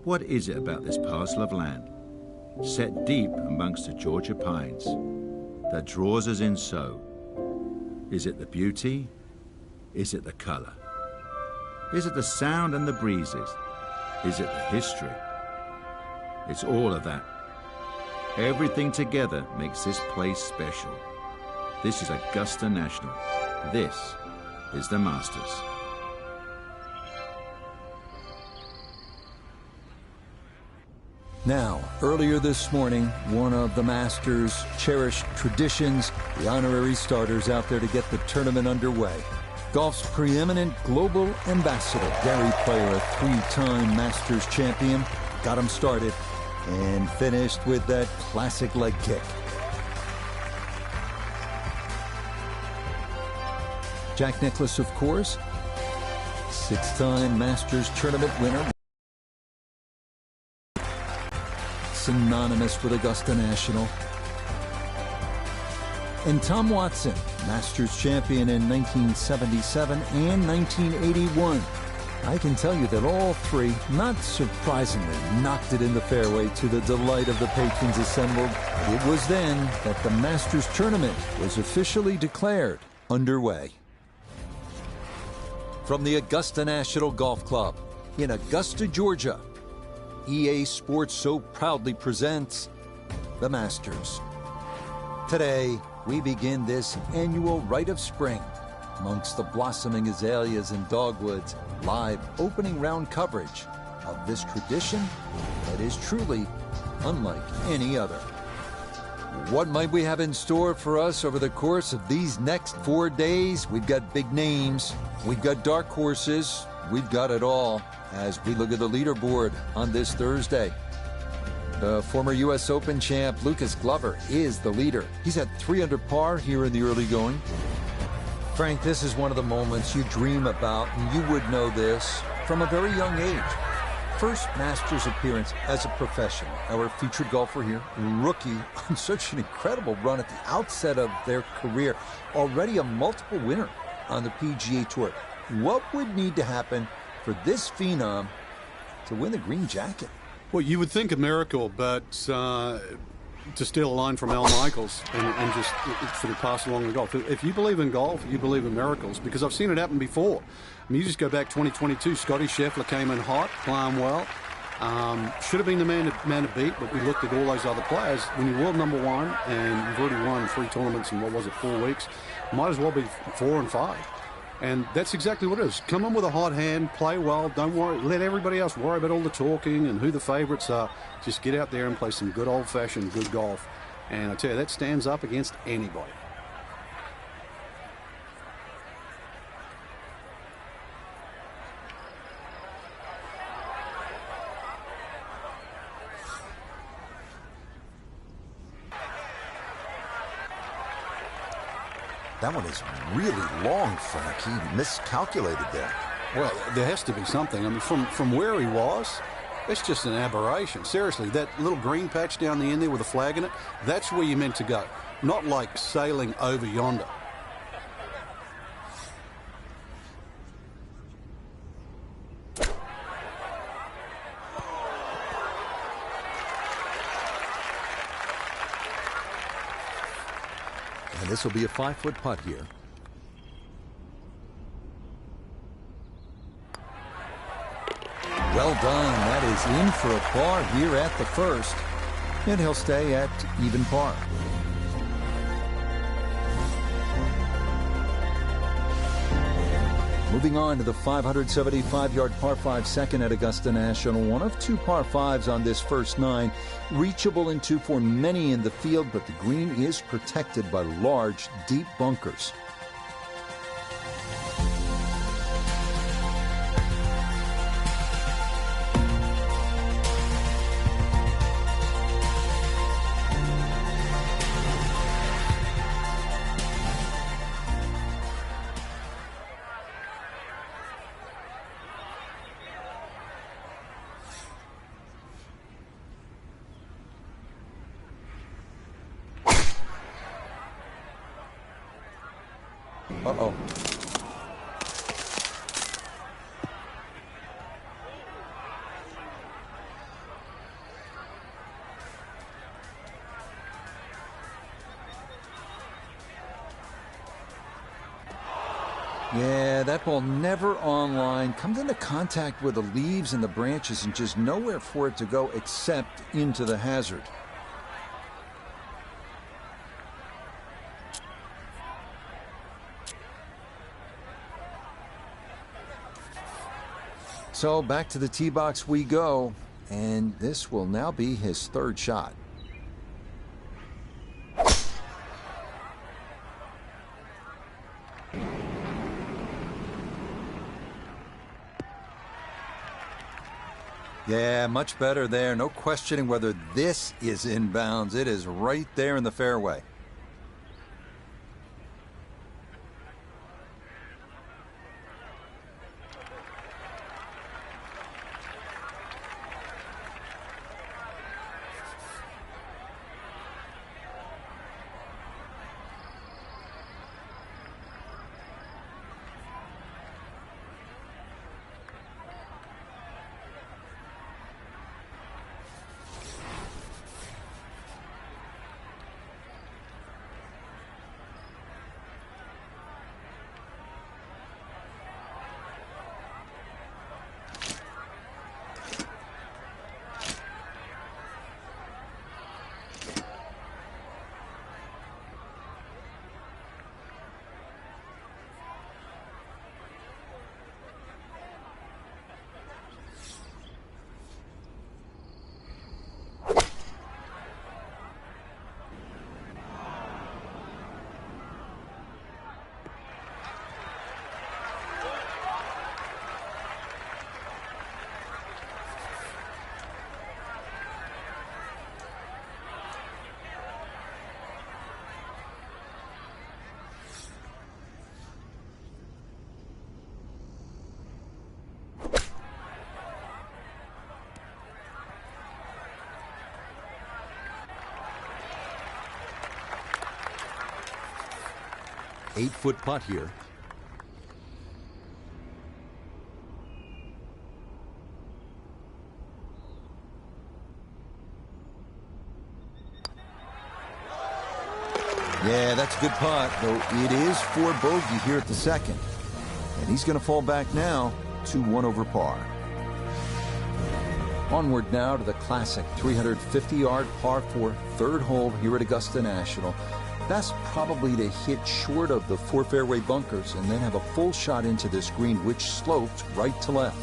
What is it about this parcel of land, set deep amongst the Georgia pines, that draws us in so? Is it the beauty? Is it the color? Is it the sound and the breezes? Is it the history? It's all of that. Everything together makes this place special. This is Augusta National. This is the Masters. Now, earlier this morning, one of the Masters' cherished traditions, the honorary starters out there to get the tournament underway. Golf's preeminent global ambassador, Gary Player, a three-time Masters champion, got him started and finished with that classic leg kick. Jack Nicklaus, of course, six-time Masters tournament winner, synonymous with Augusta National. And Tom Watson, Masters champion in 1977 and 1981. I can tell you that all three, not surprisingly, knocked it in the fairway to the delight of the patrons assembled. It was then that the Masters tournament was officially declared underway. From the Augusta National Golf Club in Augusta, Georgia, EA Sports so proudly presents the Masters. Today, we begin this annual rite of spring amongst the blossoming azaleas and dogwoods, live opening round coverage of this tradition that is truly unlike any other. What might we have in store for us over the course of these next 4 days? We've got big names, we've got dark horses, we've got it all as we look at the leaderboard on this Thursday. The former U.S. Open champ Lucas Glover is the leader. He's at 3 under par here in the early going. Frank, this is one of the moments you dream about, and you would know this from a very young age. First Masters appearance as a professional. Our featured golfer here, rookie, on such an incredible run at the outset of their career. Already a multiple winner on the PGA Tour. What would need to happen for this phenom to win the green jacket? Well, you would think a miracle, but to steal a line from Al Michaels and just sort of pass along the golf. If you believe in golf, you believe in miracles, because I've seen it happen before. I mean, you just go back 2022, Scotty Scheffler came in hot, playing well. Should have been the man to beat, but we looked at all those other players. When you're world number one and you've already won 3 tournaments in, 4 weeks, might as well be 4 and 5. And that's exactly what it is. Come in with a hot hand, play well, don't worry, let everybody else worry about all the talking and who the favourites are. Just get out there and play some good old-fashioned good golf. And I tell you, that stands up against anybody. That one is really long, Frank. He miscalculated there. Well, there has to be something. I mean, from where he was, it's just an aberration. Seriously, that little green patch down the end there with a flag in it, that's where you're meant to go. Not like sailing over yonder. And this will be a 5-foot putt here. Well done. That is in for a par here at the first. And he'll stay at even par. Moving on to the 575-yard par 5 second at Augusta National. One of 2 par 5s on this first 9. Reachable into for many in the field, but the green is protected by large, deep bunkers. Uh-oh. Yeah, that ball never on line. Comes into contact with the leaves and the branches and just nowhere for it to go except into the hazard. So back to the tee box we go, and this will now be his third shot. Yeah, much better there. No questioning whether this is inbounds. It is right there in the fairway. Eight-foot putt here. Yeah, that's a good putt, though it is for bogey here at the second. And he's going to fall back now to 1 over par. Onward now to the classic 350-yard par 4 third hole here at Augusta National. Best probably to hit short of the 4 fairway bunkers and then have a full shot into this green, which slopes right to left.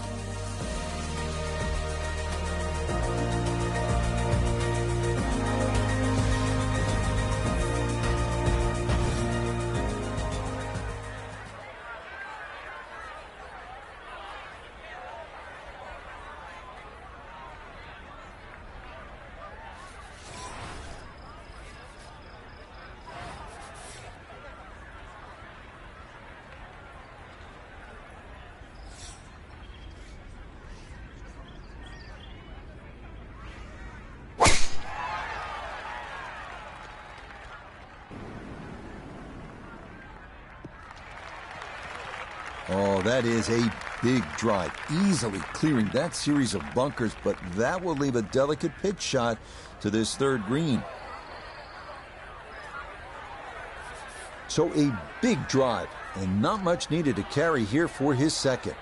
Oh, that is a big drive, easily clearing that series of bunkers, but that will leave a delicate pitch shot to this third green. So a big drive, and not much needed to carry here for his second.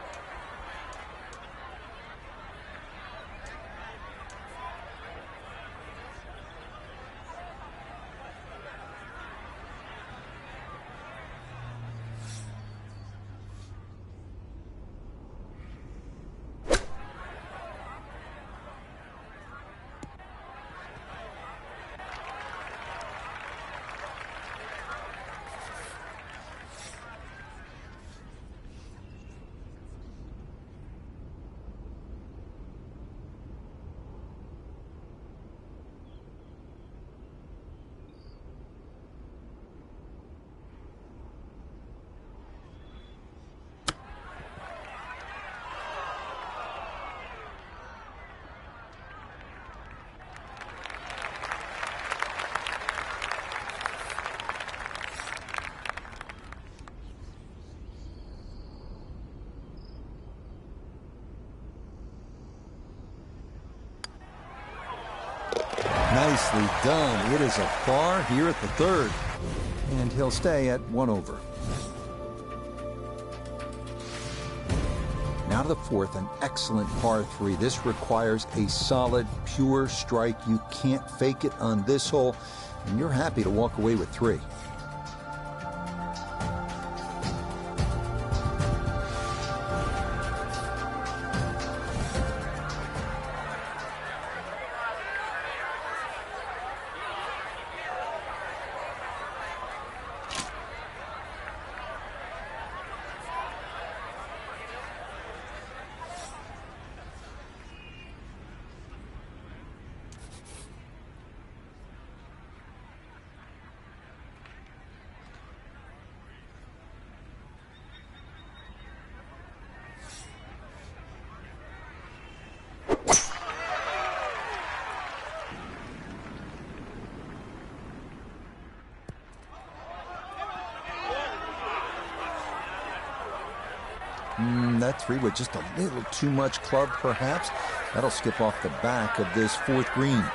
Nicely done. It is a par here at the third. And he'll stay at 1 over. out of the fourth, an excellent par 3. This requires a solid, pure strike. You can't fake it on this hole, and you're happy to walk away with 3. That 3 with just a little too much club, perhaps. That'll skip off the back of this 4th green.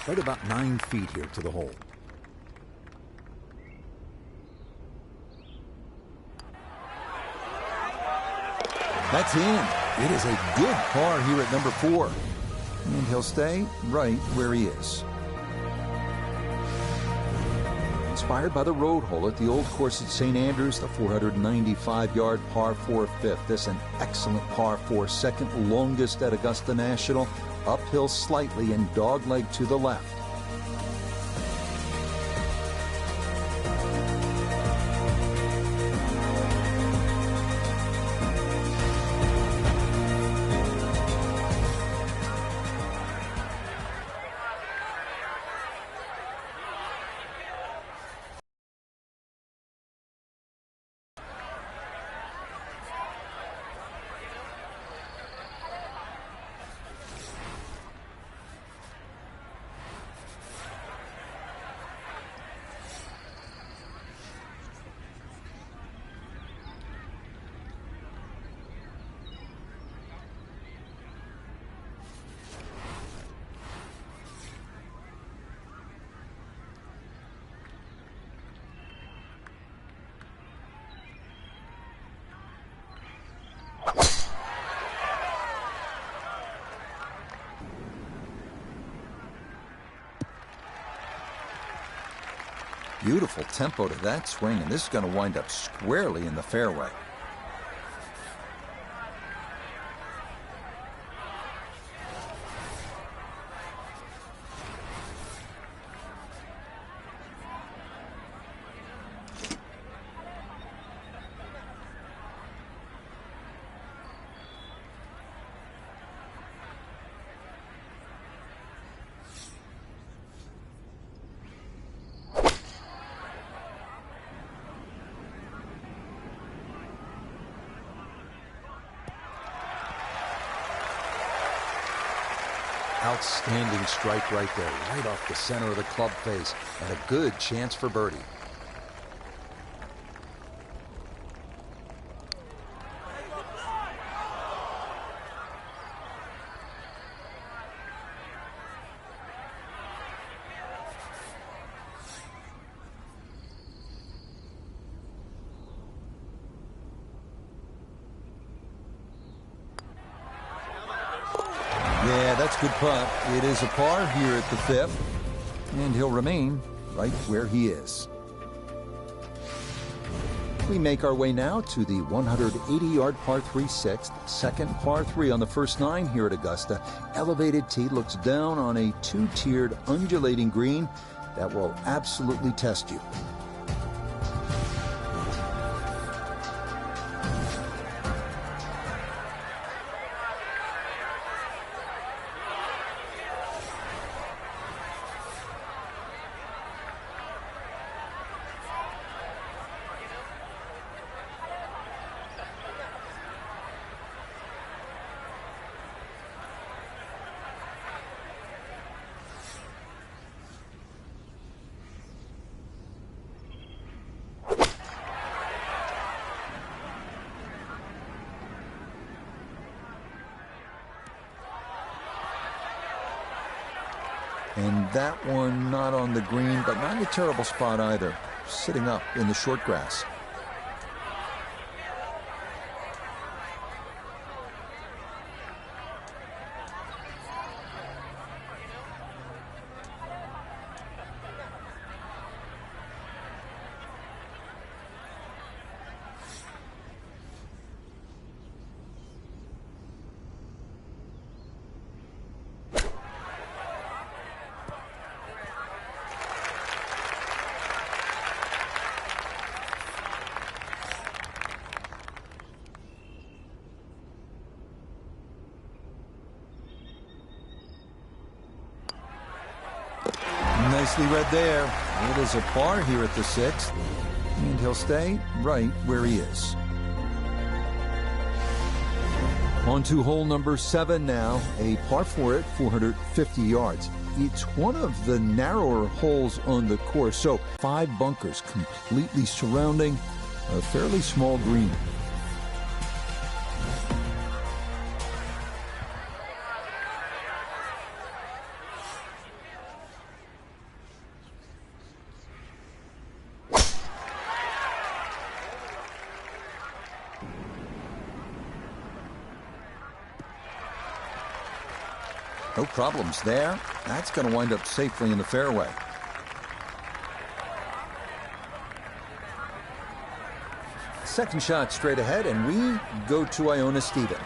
Right about 9 feet here to the hole. That's in. It is a good par here at number 4. And he'll stay right where he is. Inspired by the road hole at the old course at St. Andrews, the 495-yard par 4 fifth. This an excellent par 4, second longest at Augusta National. Uphill slightly and dogleg to the left. Beautiful tempo to that swing, and this is going to wind up squarely in the fairway. Outstanding strike right there, right off the center of the club face, and a good chance for birdie. Yeah, that's a good putt. It is a par here at the 5th, and he'll remain right where he is. We make our way now to the 180-yard par 3 6th, second par 3 on the first 9 here at Augusta. Elevated tee looks down on a 2-tiered undulating green that will absolutely test you. And that one not on the green, but not in a terrible spot either. Sitting up in the short grass. Nicely read there. It is a par here at the 6th, and he'll stay right where he is. On to hole number 7 now, a par 4 at 450 yards. It's one of the narrower holes on the course, so 5 bunkers completely surrounding a fairly small green. No problems there. That's going to wind up safely in the fairway. Second shot straight ahead, and we go to Iona Stephen.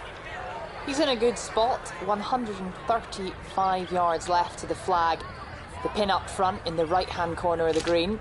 He's in a good spot. 135 yards left to the flag. The pin up front in the right-hand corner of the green.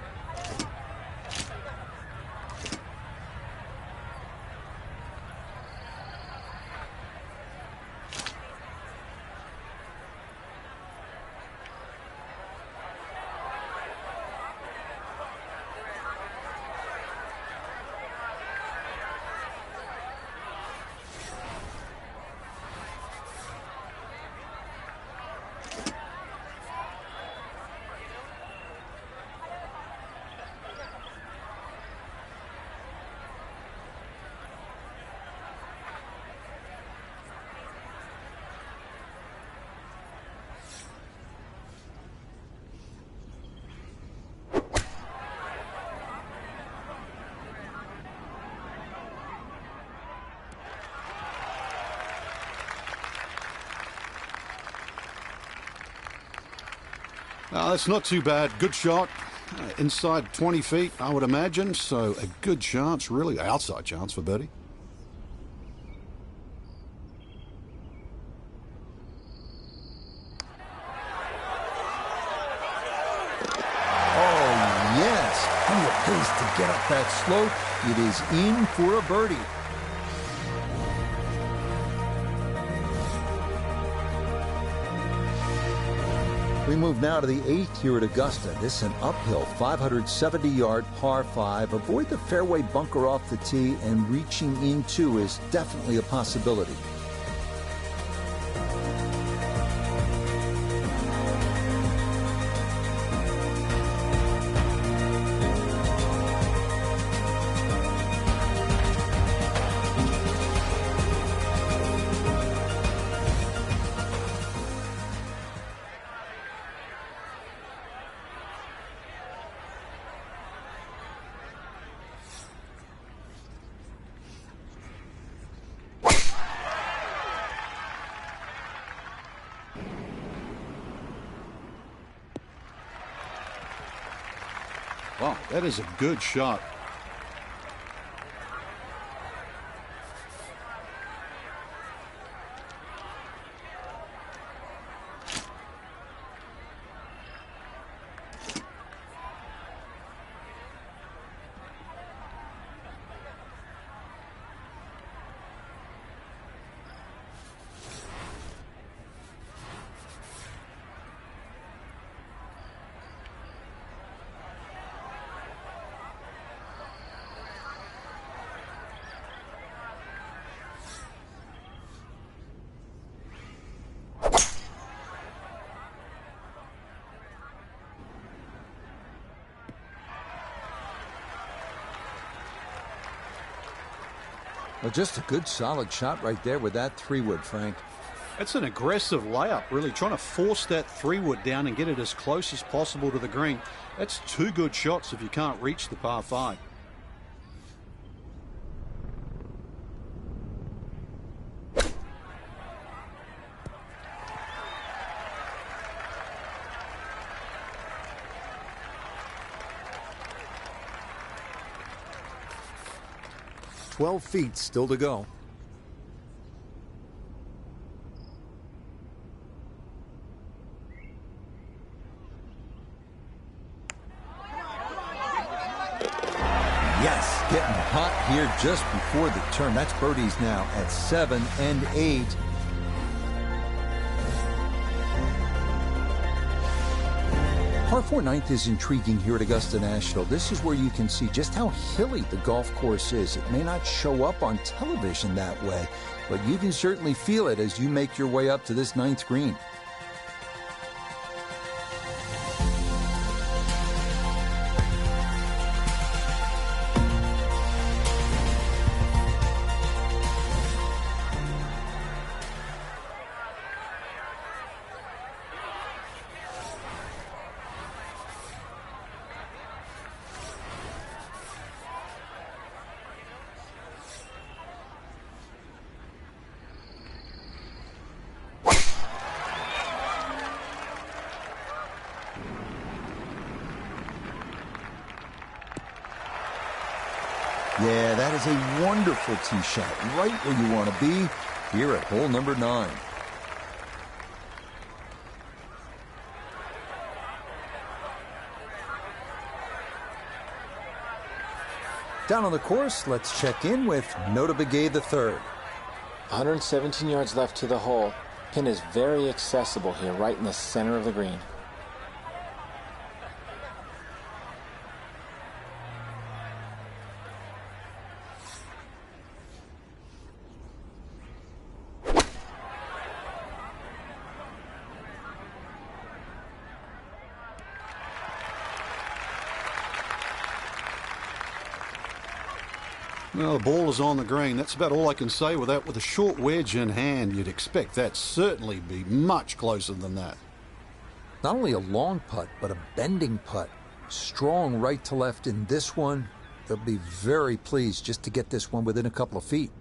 That's not too bad. Good shot. Inside 20 feet, I would imagine. So a good chance, really outside chance for birdie. Oh, yes. And the pace to get up that slope. It is in for a birdie. We move now to the 8th here at Augusta. This is an uphill 570-yard par 5. Avoid the fairway bunker off the tee, and reaching into is definitely a possibility. Wow, that is a good shot. Well, just a good solid shot right there with that 3-wood, Frank. That's an aggressive layup, really trying to force that 3-wood down and get it as close as possible to the green. That's 2 good shots if you can't reach the par 5. "12 feet still to go." Yes, getting hot here just before the turn. That's birdies now at 7 and 8. Par 4 ninth is intriguing here at Augusta National. This is where you can see just how hilly the golf course is. It may not show up on television that way, but you can certainly feel it as you make your way up to this 9th green. Yeah, that is a wonderful tee shot, right where you want to be here at hole number 9. Down on the course, let's check in with Nota Begay III. 117 yards left to the hole. Pin is very accessible here, right in the center of the green. Well, the ball is on the green. That's about all I can say with that. With a short wedge in hand, you'd expect that certainly be much closer than that. Not only a long putt, but a bending putt. Strong right to left in this one. They'll be very pleased just to get this one within a couple of feet.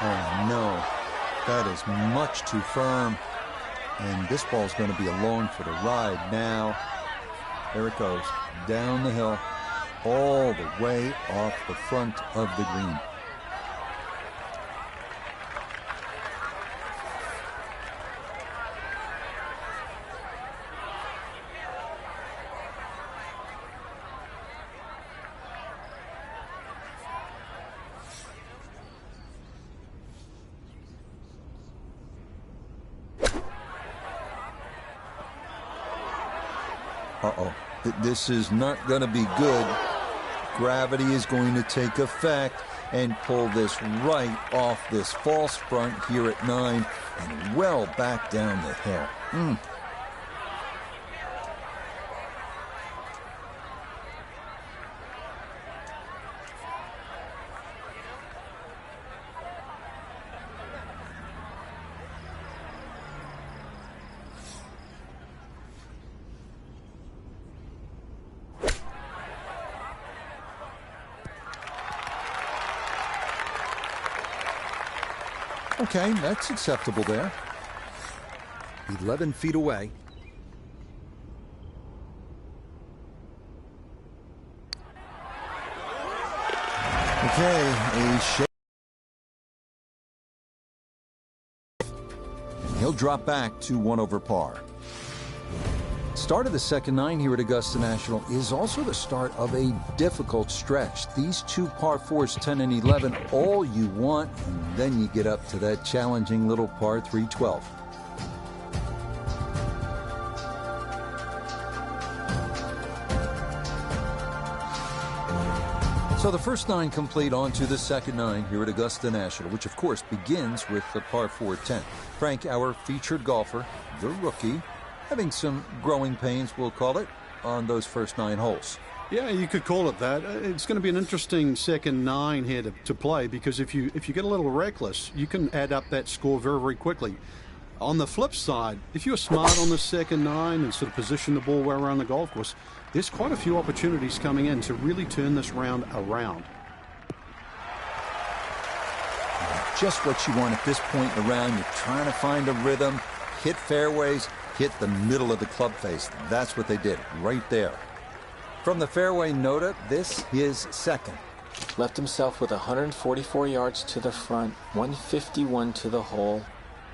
Oh, no. That is much too firm. And this ball's going to be along for the ride now. There it goes. Down the hill. All the way off the front of the green. Uh-oh. This is not going to be good. Gravity is going to take effect and pull this right off this false front here at 9 and well back down the hill. Okay, that's acceptable there. 11 feet away. Okay, a shake. And he'll drop back to 1 over par. Start of the second 9 here at Augusta National is also the start of a difficult stretch. These 2 par 4s, 10 and 11, all you want, and then you get up to that challenging little par 3, 12. So the first 9 complete on to the second 9 here at Augusta National, which of course begins with the par 4 10. Frank, our featured golfer, the rookie, having some growing pains, we'll call it, on those first 9 holes. Yeah, you could call it that. It's going to be an interesting second 9 here to play, because if you get a little reckless, you can add up that score very, very quickly. On the flip side, if you're smart on the second 9 and sort of position the ball well around the golf course, there's quite a few opportunities coming in to really turn this round around. Just what you want at this point in the round. You're trying to find a rhythm, hit fairways, hit the middle of the club face. That's what they did right there. From the fairway nota, this is second. Left himself with 144 yards to the front, 151 to the hole.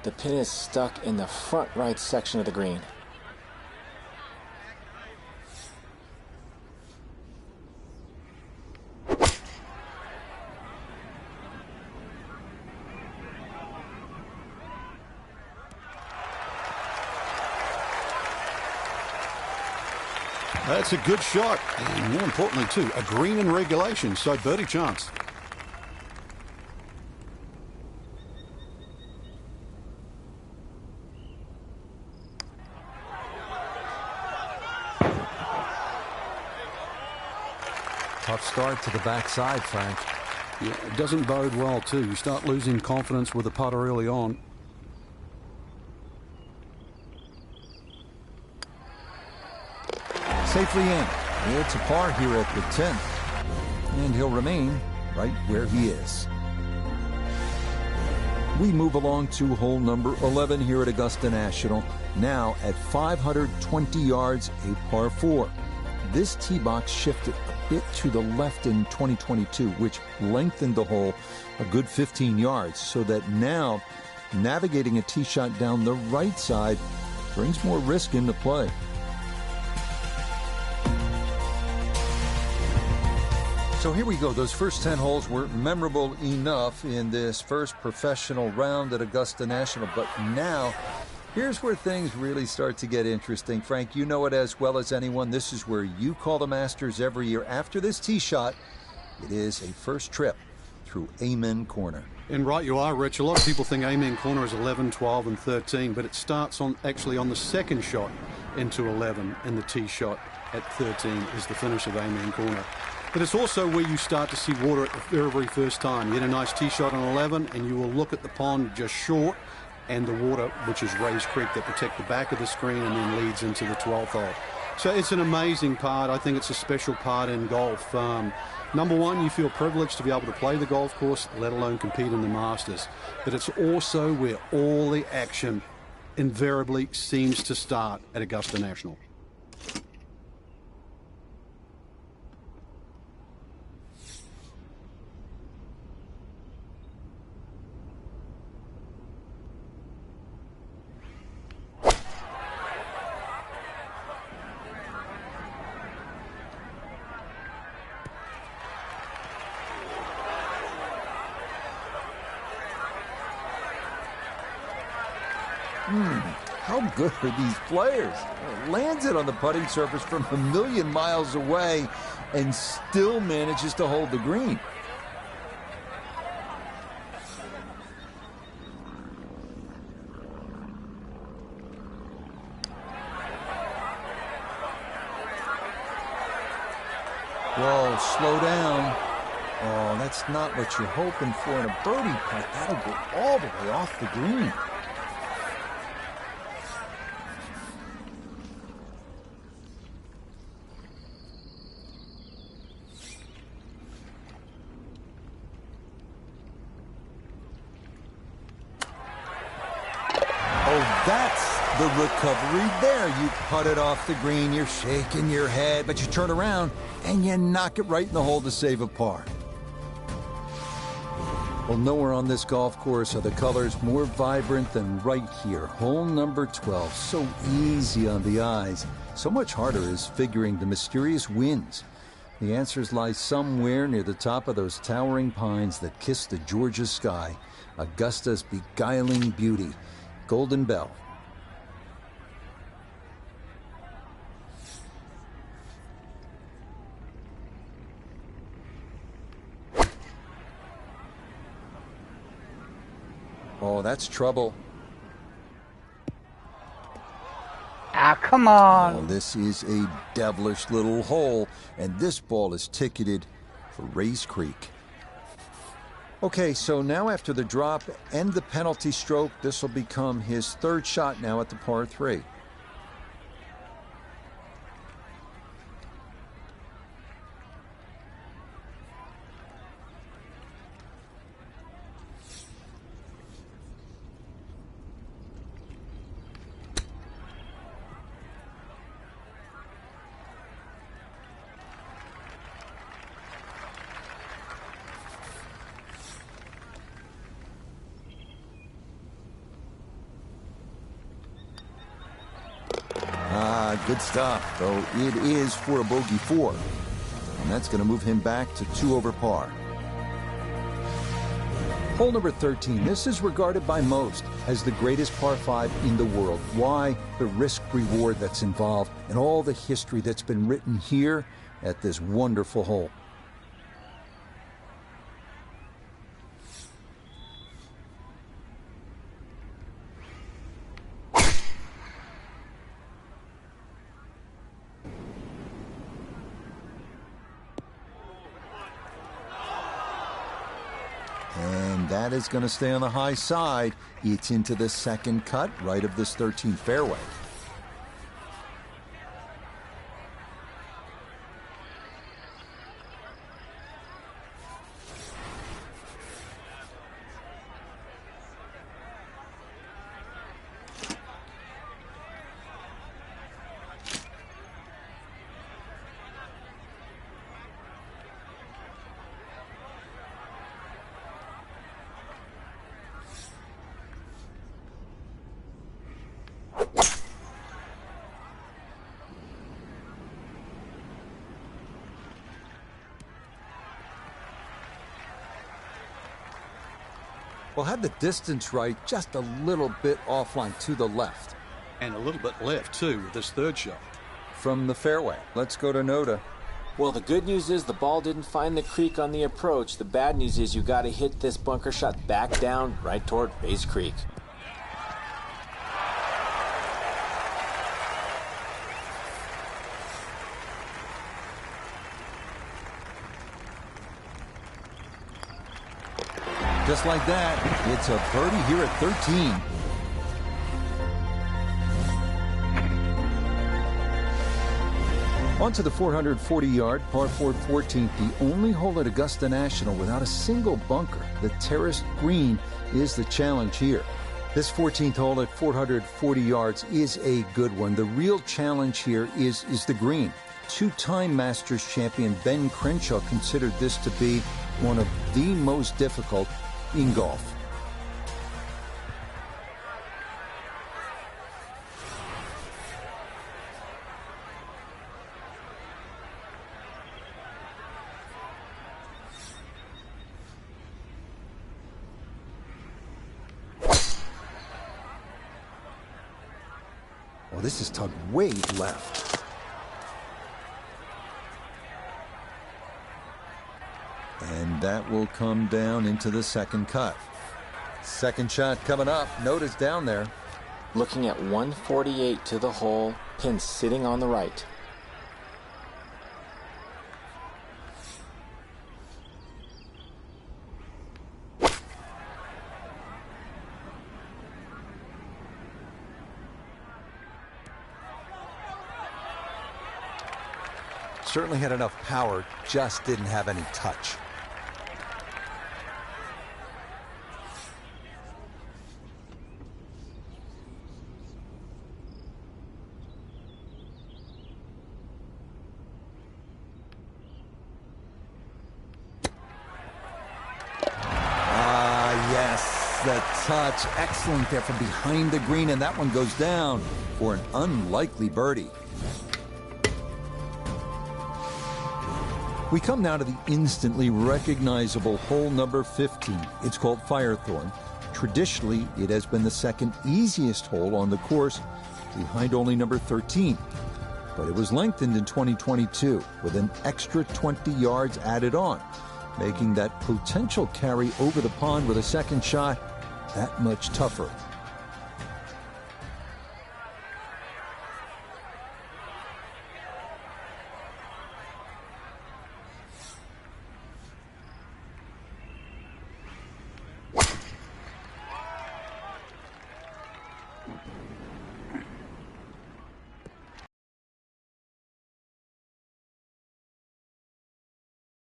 The pin is stuck in the front right section of the green. That's a good shot, and more importantly too, a green in regulation, so birdie chance. Tough start to the backside, Frank. Yeah, it doesn't bode well too. You start losing confidence with the putter early on. Safely in. It's a par here at the 10th. And he'll remain right where he is. We move along to hole number 11 here at Augusta National. Now at 520 yards, a par 4. This tee box shifted a bit to the left in 2022, which lengthened the hole a good 15 yards, so that now navigating a tee shot down the right side brings more risk into play. So here we go. Those first 10 holes were memorable enough in this first professional round at Augusta National. But now, here's where things really start to get interesting. Frank, you know it as well as anyone. This is where you call the Masters every year. After this tee shot, it is a first trip through Amen Corner. And right you are, Rich. A lot of people think Amen Corner is 11, 12, and 13, but it starts actually on the second shot into 11, and the tee shot at 13 is the finish of Amen Corner. But it's also where you start to see water at the very, very first time. You hit a nice tee shot on 11, and you will look at the pond just short, and the water, which is Rays Creek, that protect the back of the screen and then leads into the 12th hole. So it's an amazing part. I think it's a special part in golf. Number one, you feel privileged to be able to play the golf course, let alone compete in the Masters. But it's also where all the action invariably seems to start at Augusta National. How good are these players? Lands it on the putting surface from a million miles away and still manages to hold the green. Whoa, slow down. Oh, that's not what you're hoping for in a birdie putt. That'll go all the way off the green. That's the recovery there. You putt it off the green, you're shaking your head, but you turn around and you knock it right in the hole to save a par. Well, nowhere on this golf course are the colors more vibrant than right here. Hole number 12. So easy on the eyes. So much harder is figuring the mysterious winds. The answers lie somewhere near the top of those towering pines that kiss the Georgia sky. Augusta's beguiling beauty. Golden Bell. Oh, that's trouble. Ah, come on. Oh, this is a devilish little hole, and this ball is ticketed for Rays Creek. Okay, so now after the drop and the penalty stroke, this will become his third shot now at the par 3. Good stop, though it is for a bogey 4. And that's going to move him back to 2 over par. Hole number 13. This is regarded by most as the greatest par 5 in the world. Why? The risk-reward that's involved and all the history that's been written here at this wonderful hole. That is going to stay on the high side. It's into the second cut, right of this 13th fairway. Well, had the distance right, just a little bit offline to the left. And a little bit left, too, with this third shot. From the fairway. Let's go to Noda. Well, the good news is the ball didn't find the creek on the approach. The bad news is you got to hit this bunker shot back down right toward Rays Creek. Just like that, it's a birdie here at 13. On to the 440-yard par 4 14th, the only hole at Augusta National without a single bunker. The terraced green is the challenge here. This 14th hole at 440 yards is a good one. The real challenge here is the green. Two-time Masters champion Ben Crenshaw considered this to be one of the most difficult in golf. Well, this is tugged way left. And that will come down into the second cut. Second shot coming up. Noda's down there. Looking at 148 to the hole, pin sitting on the right. Certainly had enough power, just didn't have any touch. The touch, excellent there from behind the green, and that one goes down for an unlikely birdie. We come now to the instantly recognizable hole number 15. It's called Firethorn. Traditionally, it has been the second easiest hole on the course, behind only number 13. But it was lengthened in 2022 with an extra 20 yards added on, making that potential carry over the pond with a second shot that much tougher.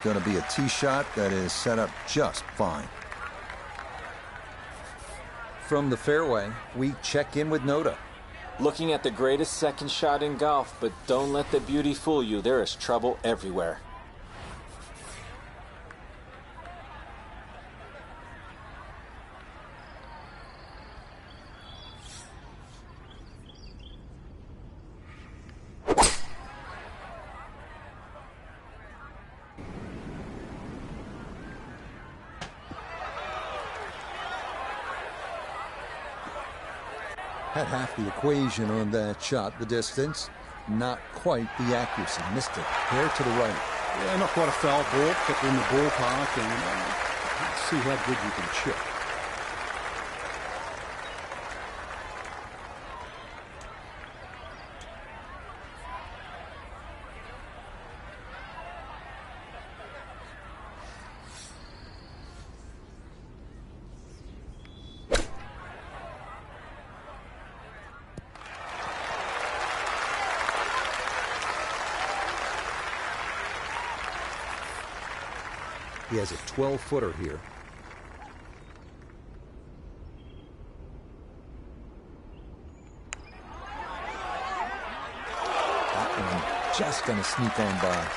Going to be a tee shot that is set up just fine. From the fairway, we check in with Noda. Looking at the greatest second shot in golf, but don't let the beauty fool you. There is trouble everywhere. Had half the equation on that shot, the distance. Not quite the accuracy. Missed it. Hair to the right. Yeah, not quite a foul ball, kept in the ballpark, and let's see how good you can chip. He has a 12-footer here. That one just going to sneak on by.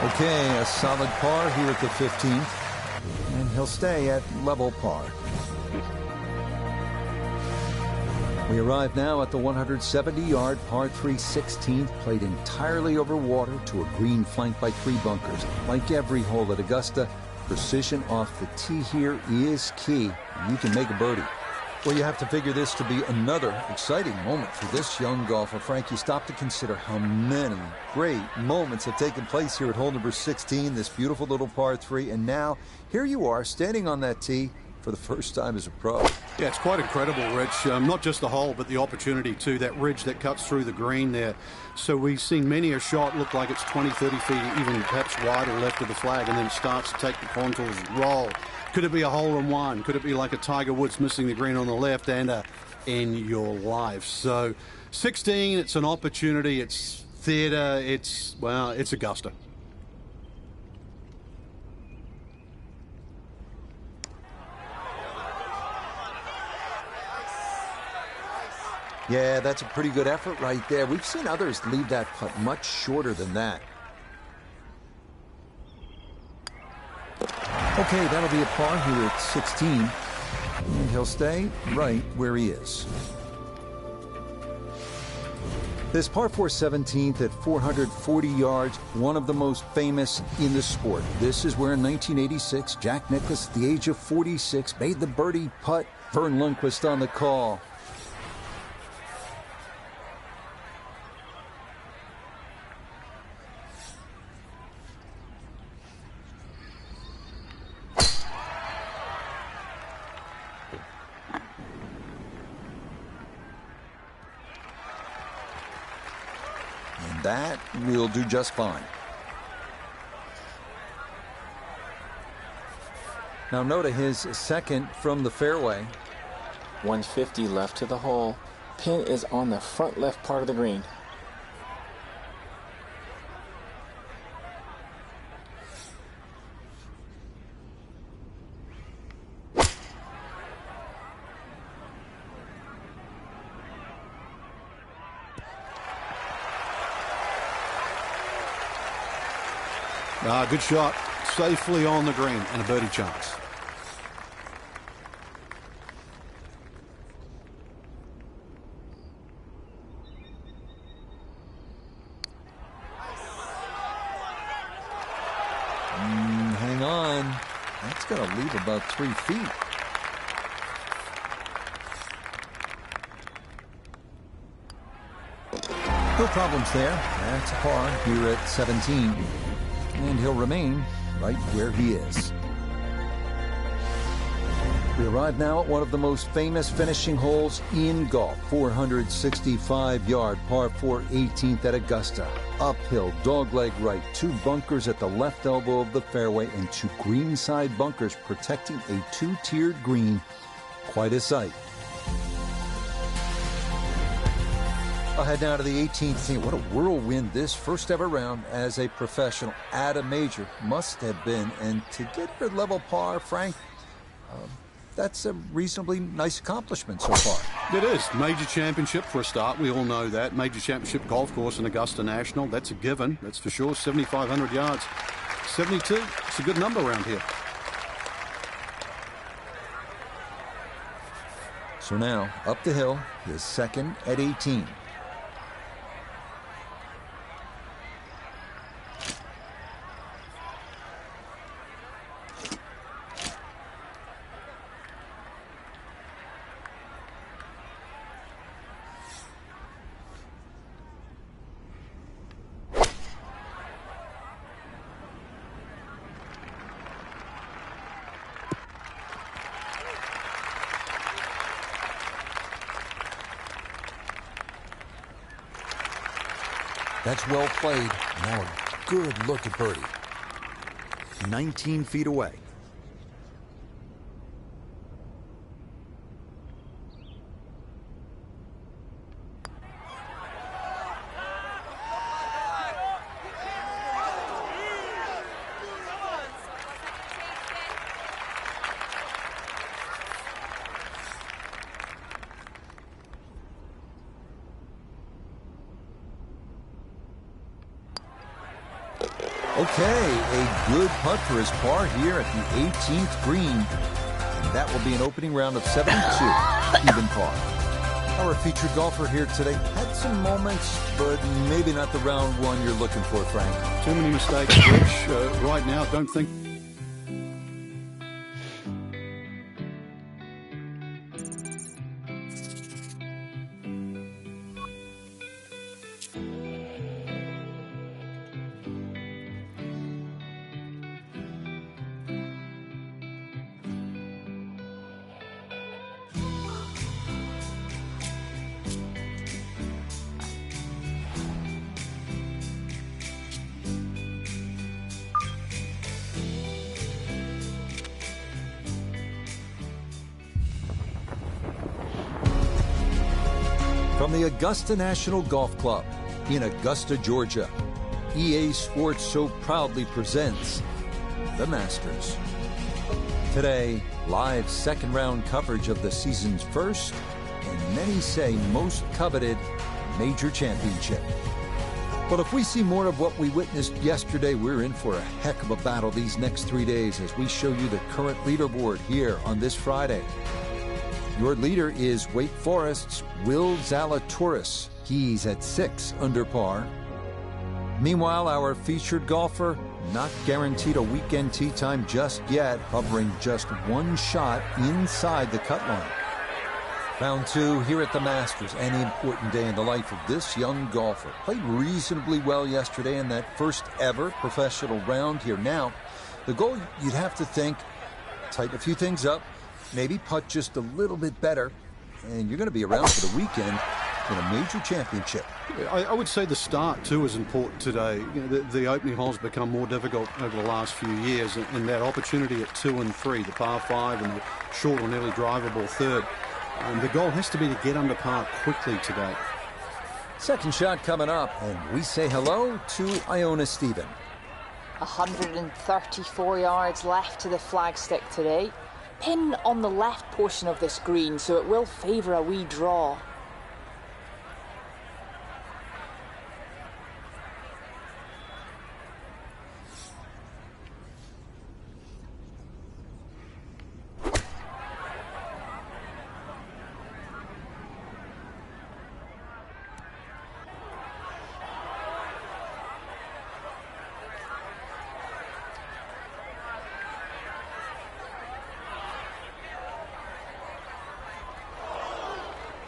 Okay, a solid par here at the 15th. And he'll stay at level par. We arrive now at the 170-yard par 3 16th, played entirely over water to a green flanked by 3 bunkers. Like every hole at Augusta, precision off the tee here is key. You can make a birdie. Well, you have to figure this to be another exciting moment for this young golfer. Frank, you stop to consider how many great moments have taken place here at hole number 16, this beautiful little par 3, and now here you are standing on that tee for the first time as a pro. Yeah, it's quite incredible, Rich. Not just the hole, but the opportunity too. That ridge that cuts through the green there. So we've seen many a shot look like it's 20, 30 feet, even perhaps wide or left of the flag, and then starts to take the contours, roll. Could it be a hole-in-one? Could it be like a Tiger Woods missing the green on the left and in your life? So 16, it's an opportunity. It's theater. It's Augusta. Yeah, that's a pretty good effort right there. We've seen others leave that putt much shorter than that. Okay, that'll be a par here at 16. And he'll stay right where he is. This par 4 17th at 440 yards, one of the most famous in the sport. This is where in 1986, Jack Nicklaus, at the age of 46, made the birdie putt. Vern Lundquist on the call. That will do just fine. Now Noda, his second from the fairway. 150 left to the hole. Pin is on the front left part of the green. Good shot. Safely on the green and a birdie chance. Hang on. That's going to leave about 3 feet. No problems there. That's a par here at 17. And he'll remain right where he is. We arrive now at one of the most famous finishing holes in golf. 465-yard par 4 18th at Augusta. Uphill, dogleg right, 2 bunkers at the left elbow of the fairway and 2 greenside bunkers protecting a 2-tiered green. Quite a sight. I'll head now to the 18th tee. What a whirlwind this first ever round as a professional at a major must have been. And to get her level par, Frank, that's a reasonably nice accomplishment so far. It is. Major championship for a start. We all know that. Major championship golf course in Augusta National. That's a given. That's for sure. 7,500 yards. 72. It's a good number around here. So now, up the hill, his second at 18. That's well played. Now a good look at birdie. 19 feet away. Okay, a good putt for his par here at the 18th green. And that will be an opening round of 72, even par. Our featured golfer here today had some moments, but maybe not the round one you're looking for, Frank. Too many mistakes, Rich. Right now, don't think. From the Augusta National Golf Club in Augusta, Georgia, EA Sports so proudly presents the Masters. Today, live second round coverage of the season's first, and many say most coveted, major championship. But if we see more of what we witnessed yesterday, we're in for a heck of a battle these next 3 days as we show you the current leaderboard here on this Friday. Your leader is Wake Forest's Will Zalatoris. He's at 6 under par. Meanwhile, our featured golfer, not guaranteed a weekend tee time just yet, hovering just one shot inside the cut line. Round 2 here at the Masters, an important day in the life of this young golfer. Played reasonably well yesterday in that first ever professional round here. Now, the goal, you'd have to think, tighten a few things up, maybe putt just a little bit better, and you're going to be around for the weekend in a major championship. I would say the start, too, is important today. You know, the opening holes become more difficult over the last few years, and that opportunity at 2 and 3, the par 5 and the short or nearly drivable third, the goal has to be to get under par quickly today. Second shot coming up, and we say hello to Iona Stephen. 134 yards left to the flagstick today. Pin on the left portion of this green, so it will favour a wee draw.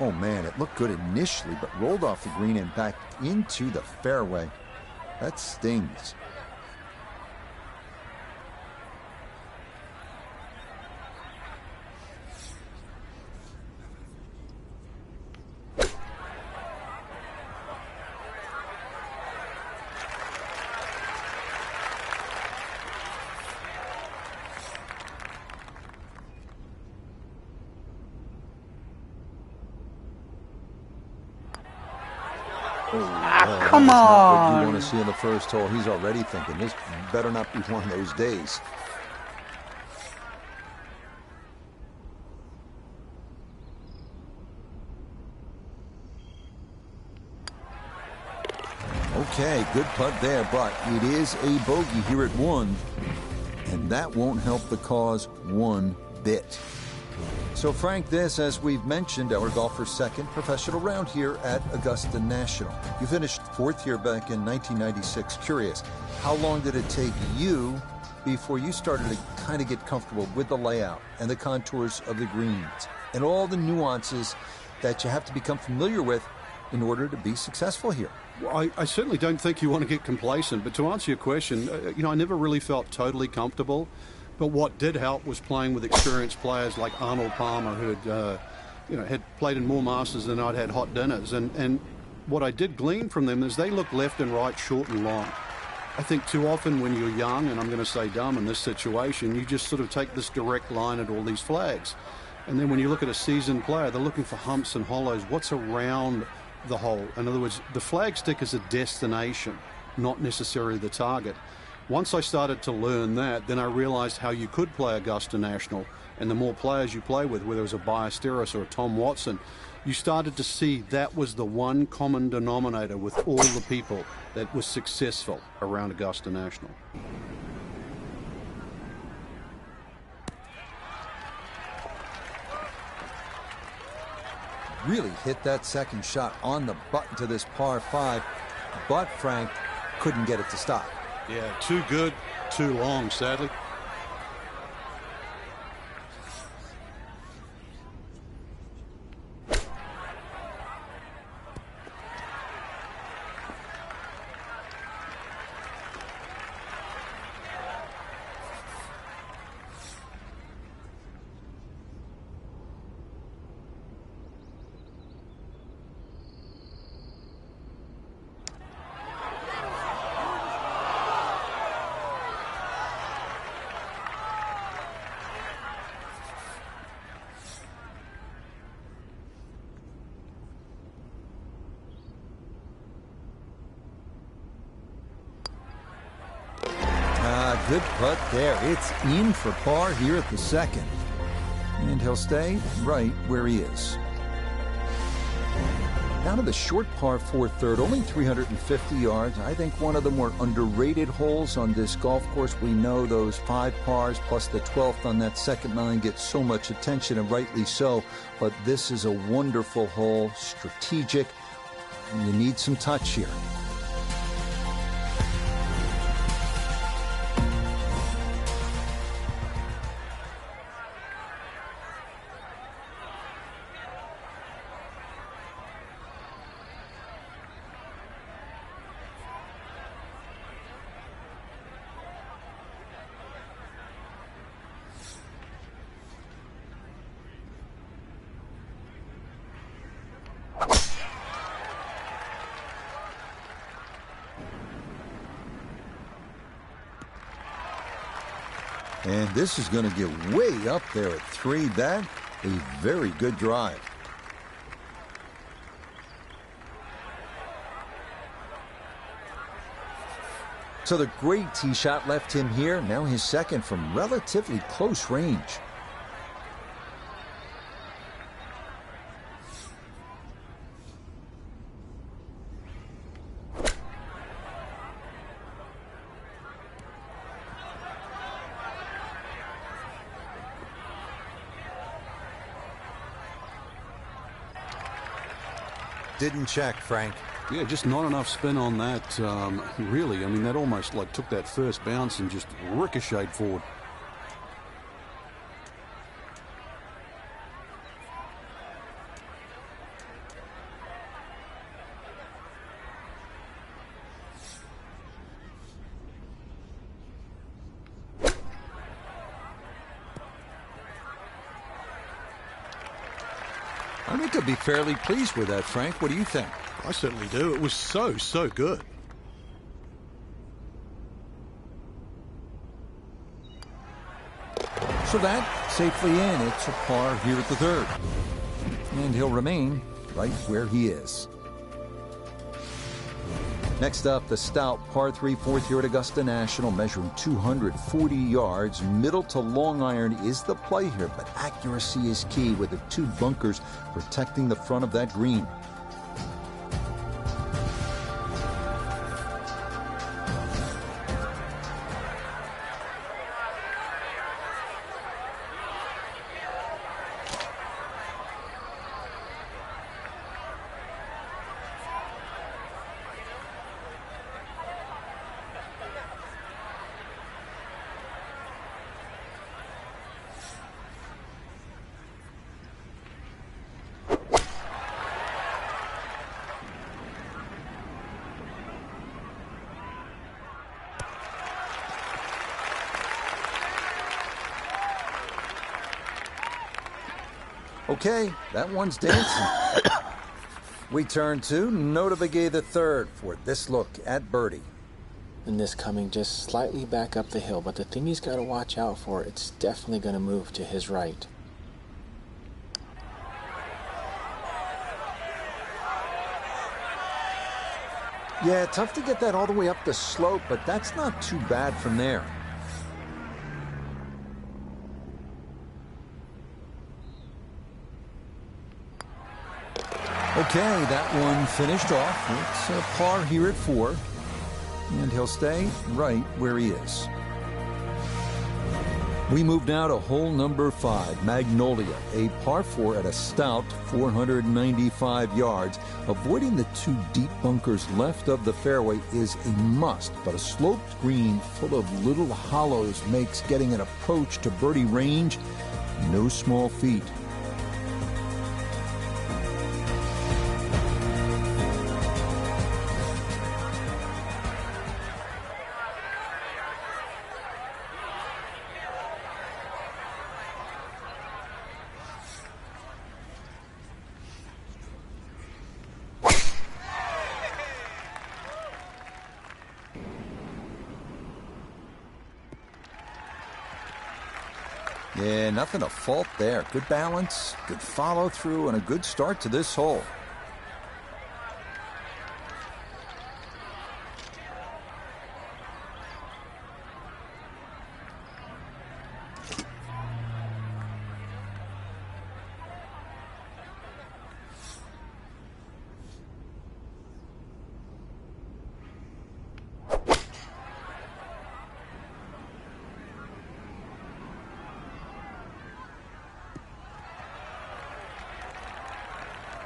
Oh man, it looked good initially, but rolled off the green and back into the fairway. That stings. That's Come not what you on. want to see in the first hole. He's already thinking this better not be one of those days. Okay, good putt there, but it is a bogey here at 1, and that won't help the cause one bit. So, Frank, this, as we've mentioned, our golfer's second professional round here at Augusta National. You finished 4th here back in 1996. Curious, how long did it take you before you started to kind of get comfortable with the layout and the contours of the greens and all the nuances that you have to become familiar with in order to be successful here? Well, I certainly don't think you want to get complacent, but to answer your question, I never really felt totally comfortable. But what did help was playing with experienced players like Arnold Palmer, who had played in more Masters than I'd had hot dinners. And what I did glean from them is they look left and right, short and long. I think too often when you're young, and I'm going to say dumb in this situation, you just sort of take this direct line at all these flags. And then when you look at a seasoned player, they're looking for humps and hollows. What's around the hole? In other words, the flag stick is a destination, not necessarily the target. Once I started to learn that, then I realized how you could play Augusta National. And the more players you play with, whether it was a Ballesteros or a Tom Watson, you started to see that was the one common denominator with all the people that was successful around Augusta National. Really hit that second shot on the button to this par 5, but Frank couldn't get it to stop. Yeah, too good, too long, sadly. Good putt there. It's in for par here at the second. And he'll stay right where he is. Down to the short par 4 third, only 350 yards. I think one of the more underrated holes on this golf course. We know those 5 pars plus the 12th on that second 9 get so much attention, and rightly so. But this is a wonderful hole, strategic. You need some touch here. And this is going to get way up there at 3. That a very good drive. So the great tee shot left him here. Now his second from relatively close range. Didn't check, Frank. Yeah, just not enough spin on that, really. I mean, that almost like took that first bounce and just ricocheted forward. I think I'd be fairly pleased with that, Frank. What do you think? I certainly do. It was so good. So that safely in. It's a par here at the third. And he'll remain right where he is. Next up, the stout par 3 fourth here at Augusta National, measuring 240 yards. Middle to long iron is the play here, but accuracy is key with the 2 bunkers protecting the front of that green. Okay, that one's dancing. We turn to Nota Begay III for this look at birdie. And this coming just slightly back up the hill, but the thing he's got to watch out for, it's definitely going to move to his right. Yeah, tough to get that all the way up the slope, but that's not too bad from there. Okay, that one finished off. It's a par here at 4. And he'll stay right where he is. We move now to hole number 5, Magnolia, a par 4 at a stout 495 yards. Avoiding the 2 deep bunkers left of the fairway is a must, but a sloped green full of little hollows makes getting an approach to birdie range no small feat. Yeah, nothing to fault there. Good balance, good follow through, and a good start to this hole.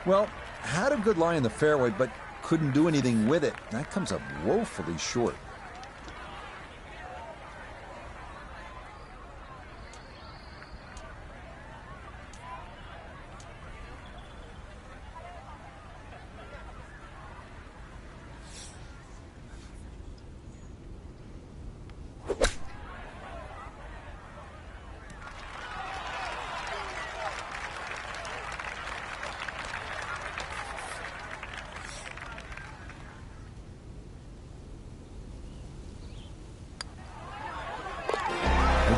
Well, had a good lie in the fairway, but couldn't do anything with it. That comes up woefully short.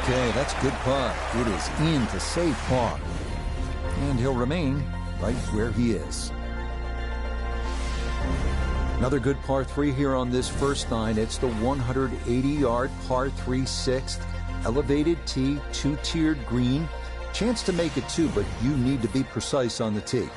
Okay, that's good putt. It is in to save par. And he'll remain right where he is. Another good par 3 here on this first 9. It's the 180-yard par 3 6th. Elevated tee, 2-tiered green. Chance to make it 2, but you need to be precise on the tee.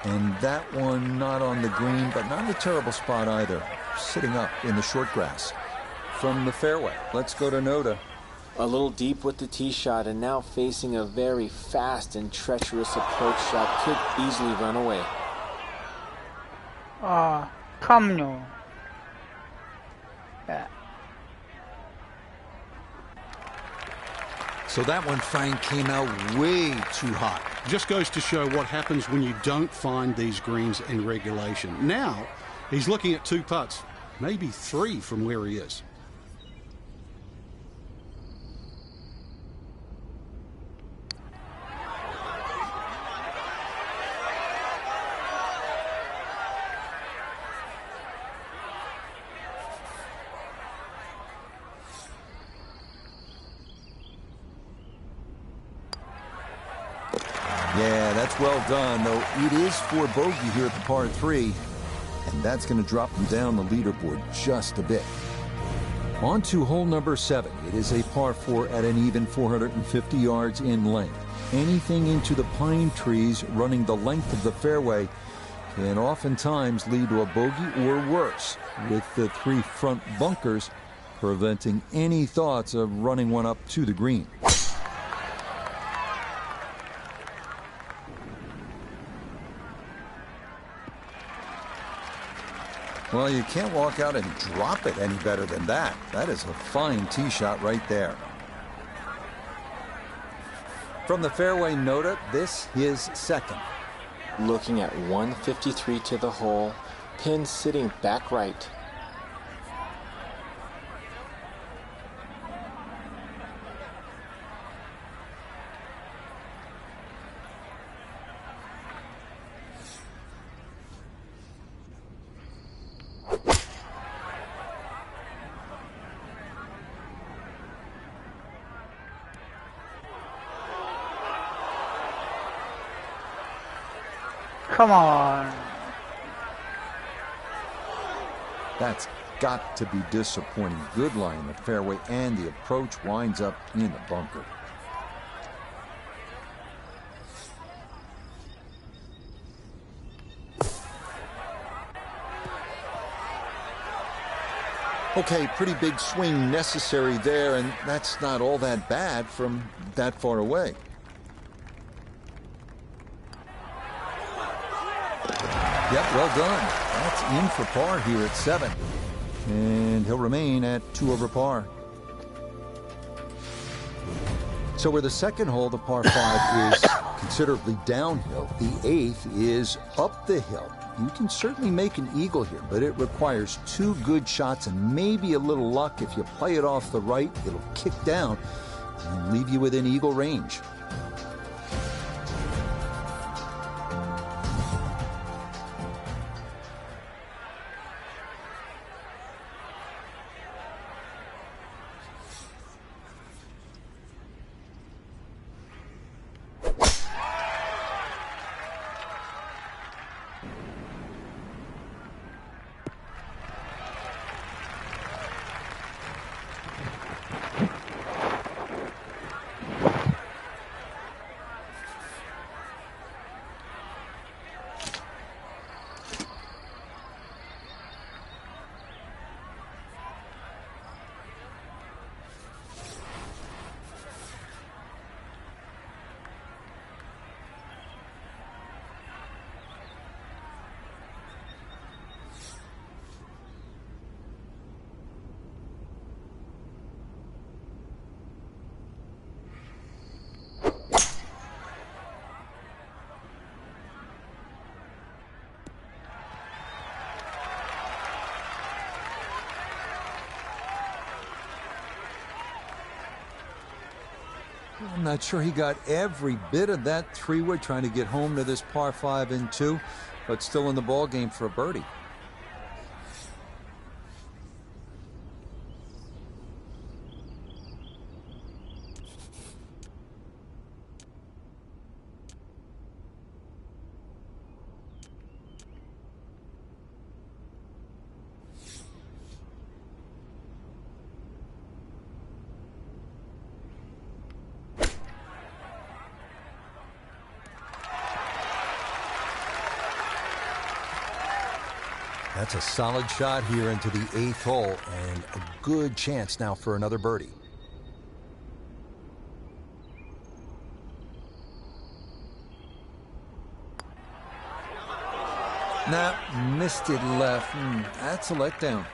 And that one not on the green, but not in a terrible spot either. Sitting up in the short grass. From the fairway, let's go to Nota. A little deep with the tee shot, and now facing a very fast and treacherous approach shot. Could easily run away. Camno. Yeah. So that one, Frank, came out way too hot. Just goes to show what happens when you don't find these greens in regulation. Now, he's looking at 2 putts. maybe 3 from where he is. Yeah, that's well done, though it is for bogey here at the par 3, and that's going to drop him down the leaderboard just a bit. On to hole number 7. It is a par 4 at an even 450 yards in length. Anything into the pine trees running the length of the fairway can oftentimes lead to a bogey or worse, with the 3 front bunkers preventing any thoughts of running one up to the green. Well, you can't walk out and drop it any better than that. That is a fine tee shot right there. From the fairway nota, this is second. Looking at 153 to the hole, pin sitting back right. Come on. That's got to be disappointing. Good lie in the fairway, and the approach winds up in the bunker. Okay, pretty big swing necessary there, and that's not all that bad from that far away. Yep, well done. That's in for par here at 7. And he'll remain at 2 over par. So where the second hole, the par 5, is considerably downhill, the 8th is up the hill. You can certainly make an eagle here, but it requires 2 good shots and maybe a little luck. If you play it off the right, it'll kick down and leave you within eagle range. I'm not sure he got every bit of that 3-wood trying to get home to this par 5 and 2, but still in the ball game for a birdie. That's a solid shot here into the 8th hole, and a good chance now for another birdie. Nah, missed it left. That's a letdown.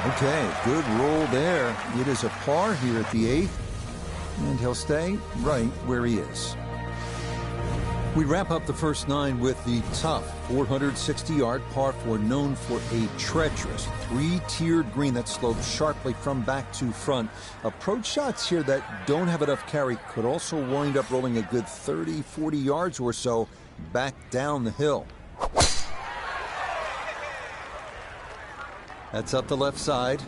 Okay, good roll there. It is a par here at the 8th. And he'll stay right where he is. We wrap up the first 9 with the tough 460-yard par 4, known for a treacherous 3-tiered green that slopes sharply from back to front. Approach shots here that don't have enough carry could also wind up rolling a good 30, 40 yards or so back down the hill. That's up the left side.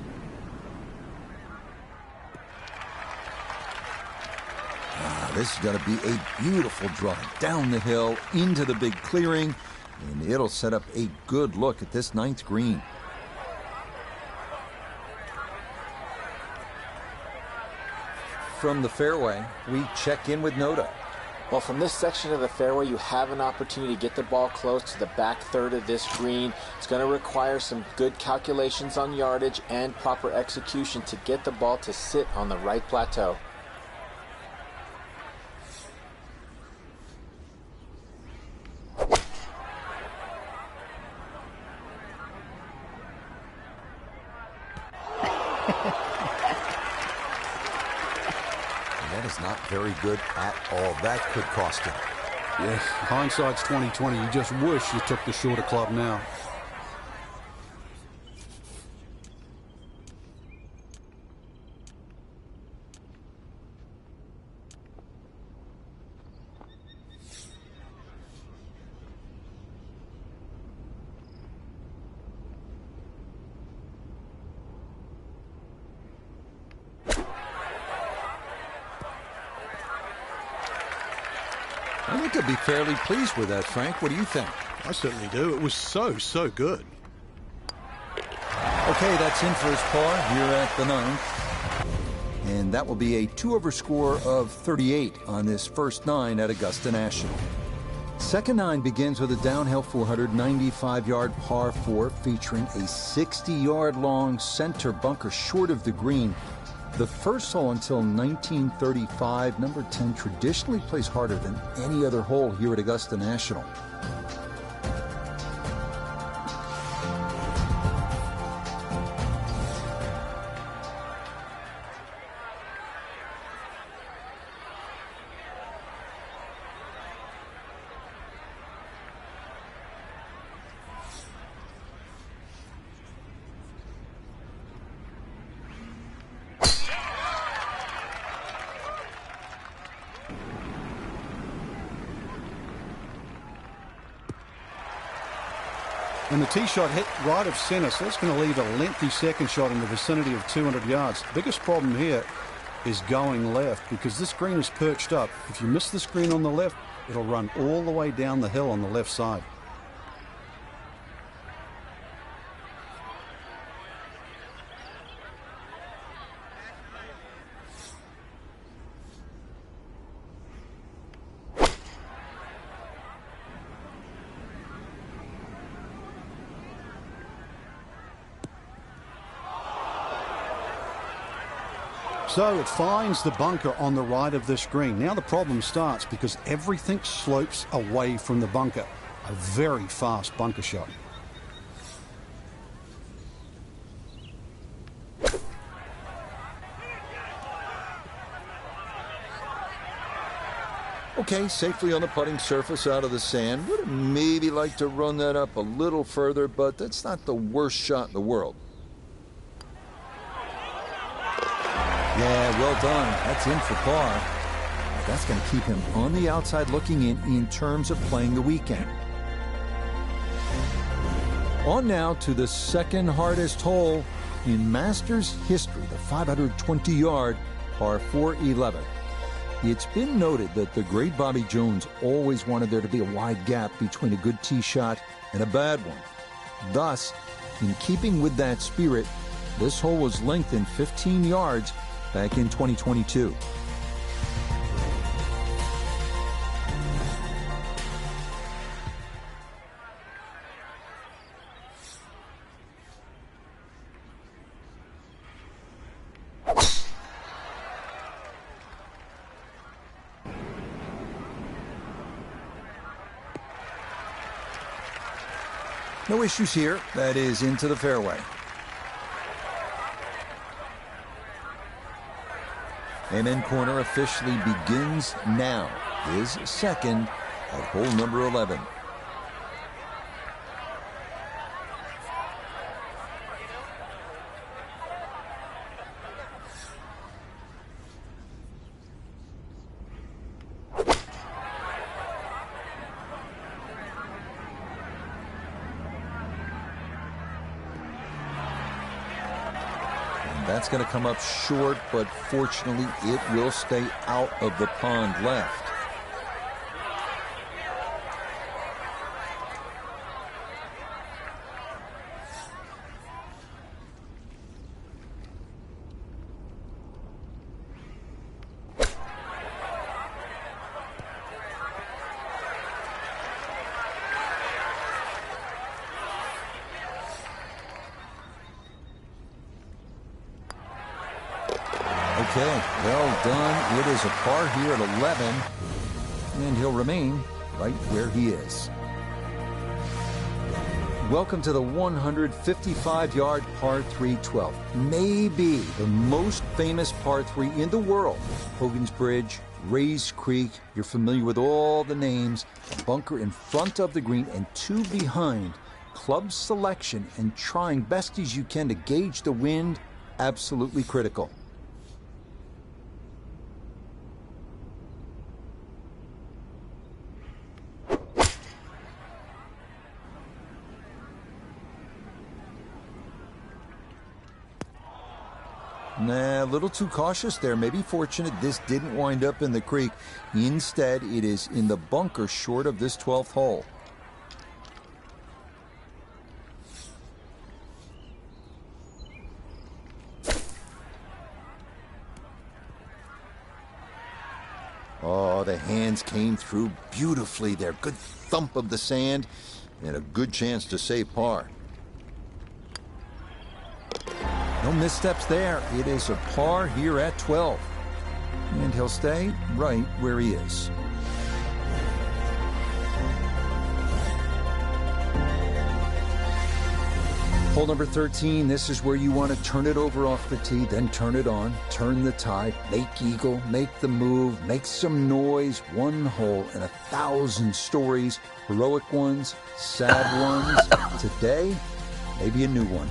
This is going to be a beautiful drive down the hill into the big clearing, and it'll set up a good look at this 9th green. From the fairway, we check in with Noda. Well, from this section of the fairway, you have an opportunity to get the ball close to the back third of this green. It's going to require some good calculations on yardage and proper execution to get the ball to sit on the right plateau. That is not very good at all. That could cost him. Yes, hindsight's 20/20. You just wish you took the shorter club now. I think I'd be fairly pleased with that, Frank. What do you think? I certainly do. It was so good. Okay, that's in for his par here at the 9th. And that will be a 2-over score of 38 on this first 9 at Augusta National. Second 9 begins with a downhill 495-yard par 4 featuring a 60-yard long center bunker short of the green. The first hole until 1935, number 10 traditionally plays harder than any other hole here at Augusta National. And the tee shot hit right of center, so that's going to leave a lengthy second shot in the vicinity of 200 yards. The biggest problem here is going left because this green is perched up. If you miss this green on the left, it'll run all the way down the hill on the left side. So it finds the bunker on the right of this green. Now the problem starts because everything slopes away from the bunker. A very fast bunker shot. Okay, safely on the putting surface out of the sand. Would have maybe liked to run that up a little further, but that's not the worst shot in the world. Yeah, well done. That's in for par. That's going to keep him on the outside looking in terms of playing the weekend. On now to the second hardest hole in Masters history, the 520-yard par 4-11. It's been noted that the great Bobby Jones always wanted there to be a wide gap between a good tee shot and a bad one. Thus, in keeping with that spirit, this hole was lengthened 15 yards back in 2022. No issues here. That is into the fairway. Amen Corner officially begins now. His second at hole number 11. That's going to come up short, but fortunately it will stay out of the pond left. Okay, well done. It is a par here at 11, and he'll remain right where he is. Welcome to the 155-yard par 3 12. Maybe the most famous par 3 in the world. Hogan's Bridge, Rays Creek. You're familiar with all the names. A bunker in front of the green and two behind. Club selection and trying best as you can to gauge the wind, absolutely critical. Nah, a little too cautious there. Maybe fortunate this didn't wind up in the creek. Instead, it is in the bunker short of this 12th hole. Oh, the hands came through beautifully there. Good thump of the sand and a good chance to save par. No missteps there. It is a par here at 12. And he'll stay right where he is. Hole number 13, this is where you want to turn it over off the tee, then turn it on, turn the tide, make eagle, make the move, make some noise. One hole and 1,000 stories, heroic ones, sad ones. Today, maybe a new one.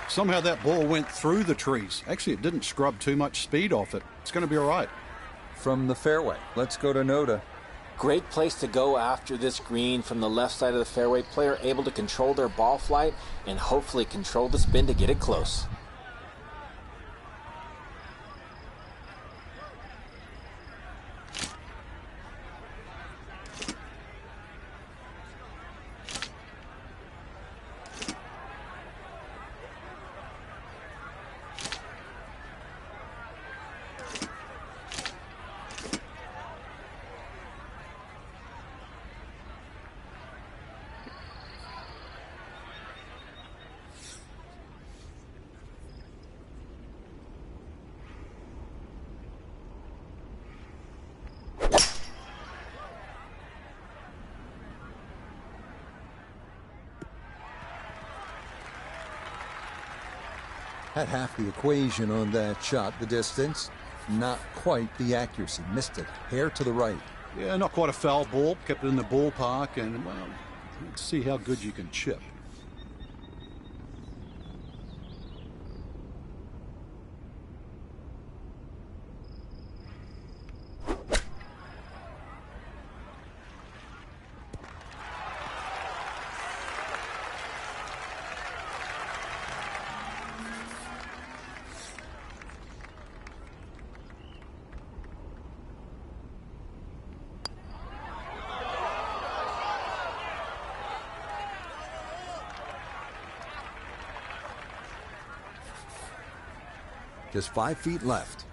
Somehow that ball went through the trees. Actually, it didn't scrub too much speed off it. It's going to be all right. From the fairway, let's go to Noda. Great place to go after this green from the left side of the fairway. Player able to control their ball flight and hopefully control the spin to get it close. Had half the equation on that shot. The distance, not quite the accuracy. Missed it. Hair to the right. Yeah, not quite a foul ball. Kept it in the ballpark, and, well, let's see how good you can chip. Just 5 feet left.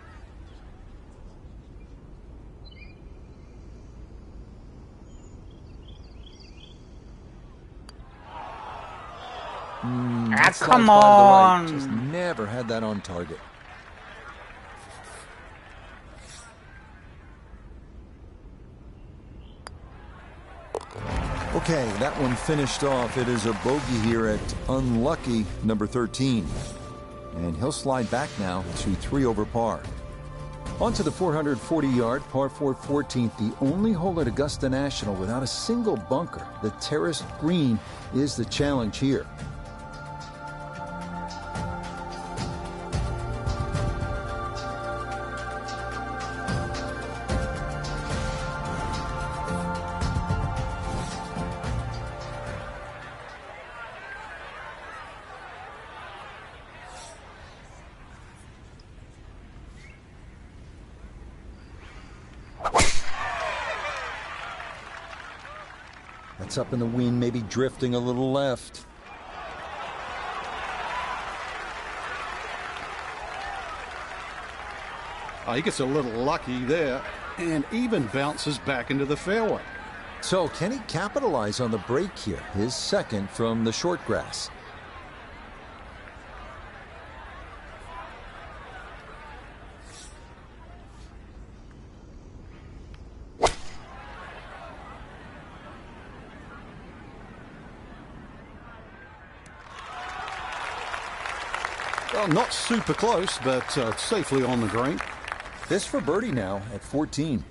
That slides come by to the right. on. Just never had that on target. Okay, that one finished off. It is a bogey here at unlucky number 13. And he'll slide back now to 3 over par. On to the 440-yard par 4 14th, the only hole at Augusta National without a single bunker. The terraced green is the challenge here. That's up in the wind, maybe drifting a little left. He gets a little lucky there and even bounces back into the fairway. So can he capitalize on the break here? His second from the short grass. Well, not super close, but safely on the green. This for birdie now at 14.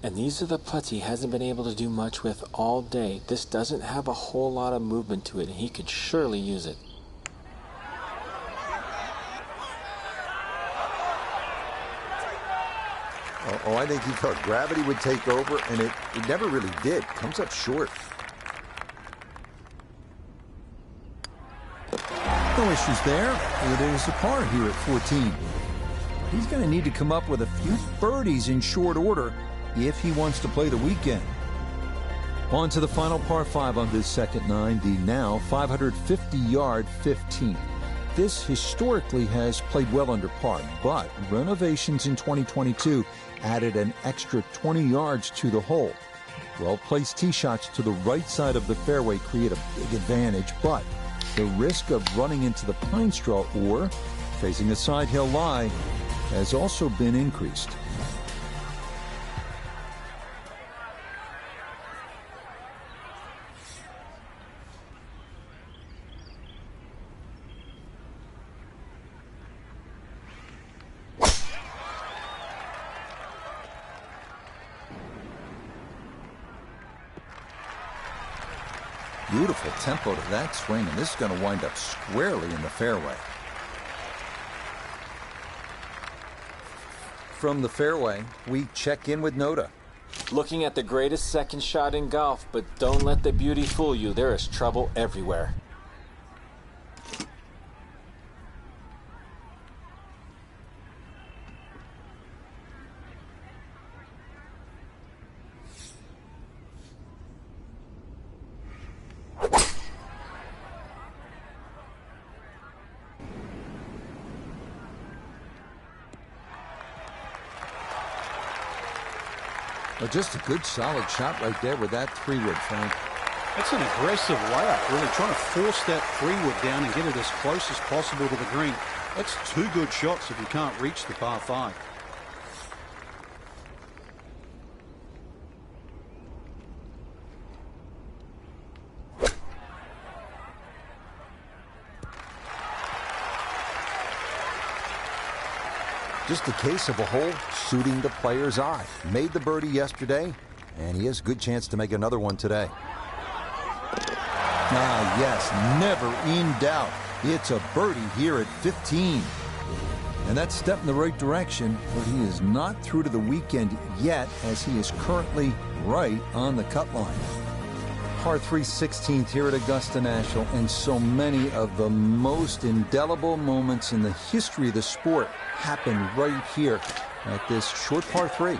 And these are the putts he hasn't been able to do much with all day. This doesn't have a whole lot of movement to it, and he could surely use it. Oh, I think he thought gravity would take over, and it never really did. Comes up short. No issues there. It is a par here at 14. He's going to need to come up with a few birdies in short order if he wants to play the weekend. On to the final par 5 on this second 9, the now 550-yard 15th. This historically has played well under par, but renovations in 2022 added an extra 20 yards to the hole. Well-placed tee shots to the right side of the fairway create a big advantage, but the risk of running into the pine straw or facing a side hill lie has also been increased. Beautiful tempo to that swing, and this is going to wind up squarely in the fairway. From the fairway, we check in with Noda. Looking at the greatest second shot in golf, but don't let the beauty fool you. There is trouble everywhere. Just a good solid shot right there with that 3-wood, Frank. That's an aggressive layup, really trying to force that 3-wood down and get it as close as possible to the green. That's 2 good shots if you can't reach the par 5. Just a case of a hole suiting the player's eye. Made the birdie yesterday, and he has a good chance to make another one today. Ah, yes, never in doubt. It's a birdie here at 15. And that's a step in the right direction, but he is not through to the weekend yet, as he is currently right on the cut line. Par 3 16th here at Augusta National, and so many of the most indelible moments in the history of the sport happen right here at this short par 3.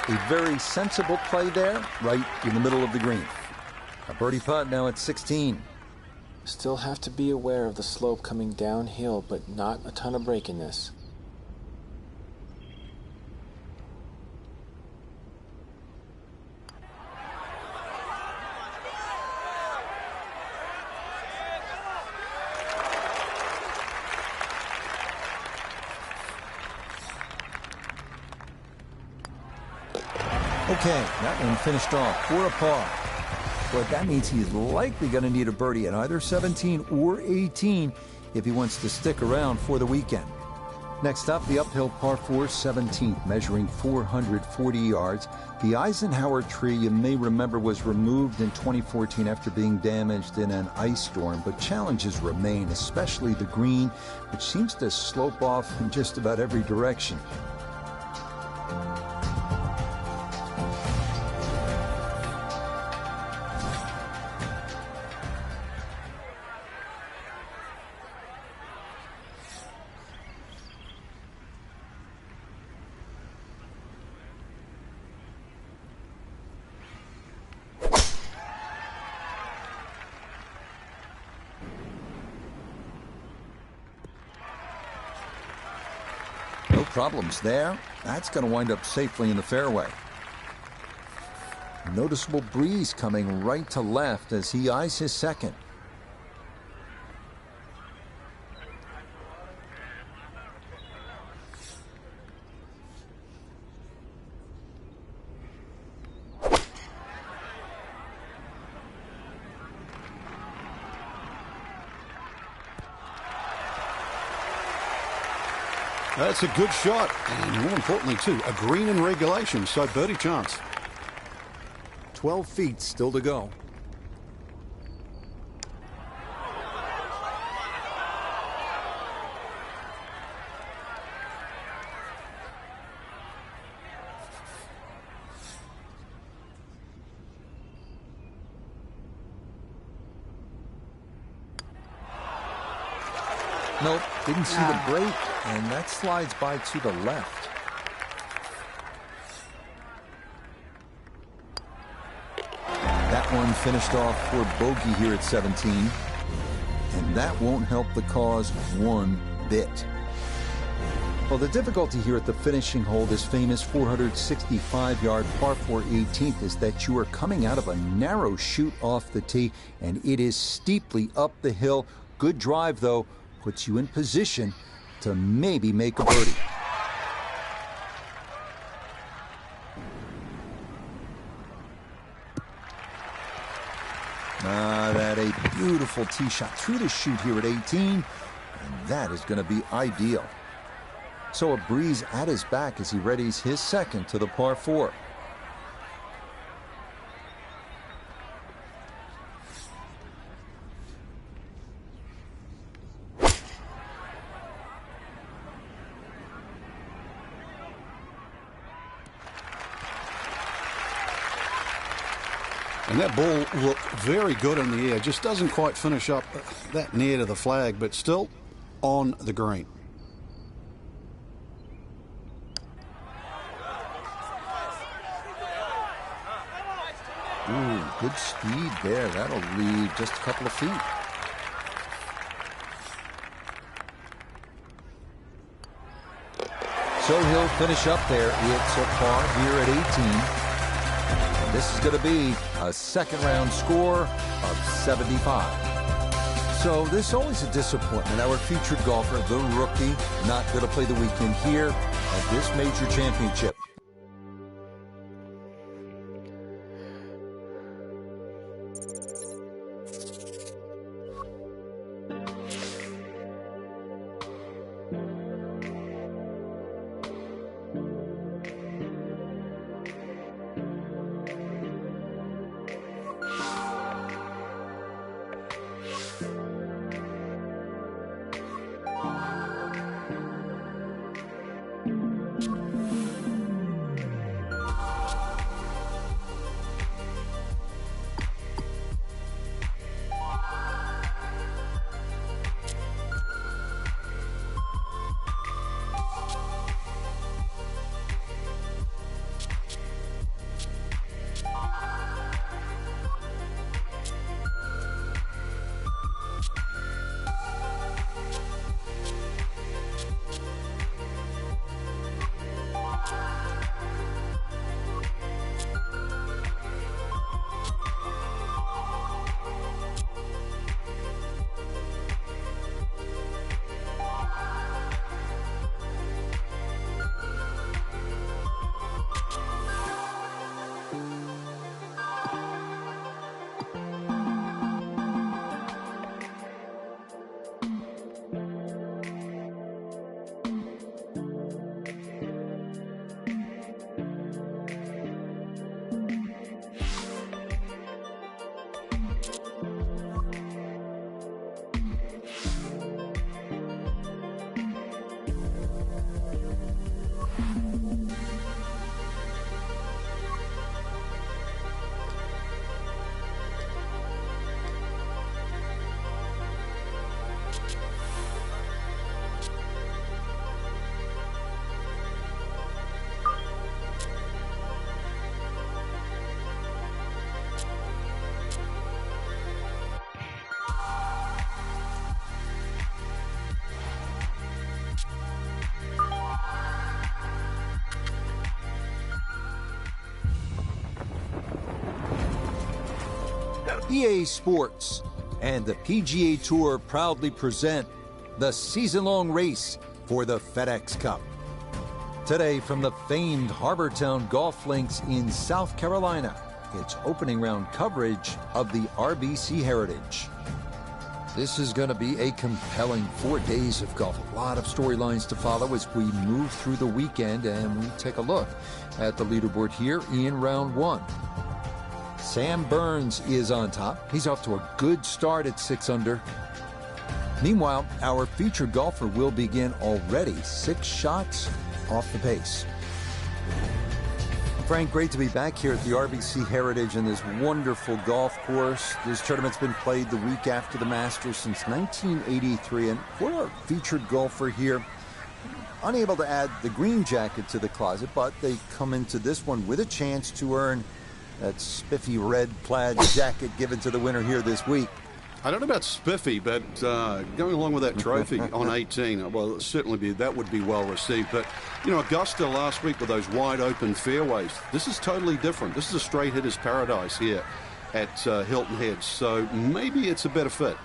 A very sensible play there, right in the middle of the green. A birdie putt now at 16. Still have to be aware of the slope coming downhill, but not a ton of break in this. Okay, that one finished off for a par. But that means he's likely going to need a birdie at either 17 or 18 if he wants to stick around for the weekend. Next up, the uphill par 4 17th, measuring 440 yards. The Eisenhower tree, you may remember, was removed in 2014 after being damaged in an ice storm, but challenges remain, especially the green, which seems to slope off in just about every direction. No problems there. That's going to wind up safely in the fairway. Noticeable breeze coming right to left as he eyes his second. That's a good shot, and more importantly, too, a green in regulation, so birdie chance. 12 feet still to go. Nope, didn't see the break, and that slides by to the left. That one finished off for bogey here at 17, and that won't help the cause one bit. Well, the difficulty here at the finishing hole, this famous 465-yard par 4 18th, is that you are coming out of a narrow chute off the tee, and it is steeply up the hill. Good drive, though, puts you in position to maybe make a birdie. That a beautiful tee shot through the chute here at 18, and that is going to be ideal. So a breeze at his back as he readies his second to the par 4. And that ball looked very good in the air. Just doesn't quite finish up that near to the flag, but still on the green. Ooh, good speed there. That'll leave just a couple of feet. So he'll finish up there. It's a par here at 18. This is going to be a second round score of 75. So this is always a disappointment. Our featured golfer, the rookie, not going to play the weekend here at this major championship. EA Sports and the PGA Tour proudly present the season-long race for the FedEx Cup. Today from the famed Harbortown Golf Links in South Carolina, it's opening round coverage of the RBC Heritage. This is going to be a compelling 4 days of golf. A lot of storylines to follow as we move through the weekend, and we take a look at the leaderboard here in round one. Sam Burns is on top. He's off to a good start at 6 under. Meanwhile, our featured golfer will begin already 6 shots off the pace. Frank, great to be back here at the RBC Heritage in this wonderful golf course. This tournament's been played the week after the Masters since 1983, and for our featured golfer here, unable to add the green jacket to the closet, but they come into this one with a chance to earn that spiffy red plaid jacket given to the winner here this week. I don't know about spiffy, but going along with that trophy on 18, well, certainly that would be well received. But, you know, Augusta last week with those wide open fairways, this is totally different. This is a straight hitter's paradise here at Hilton Head. So maybe it's a better fit.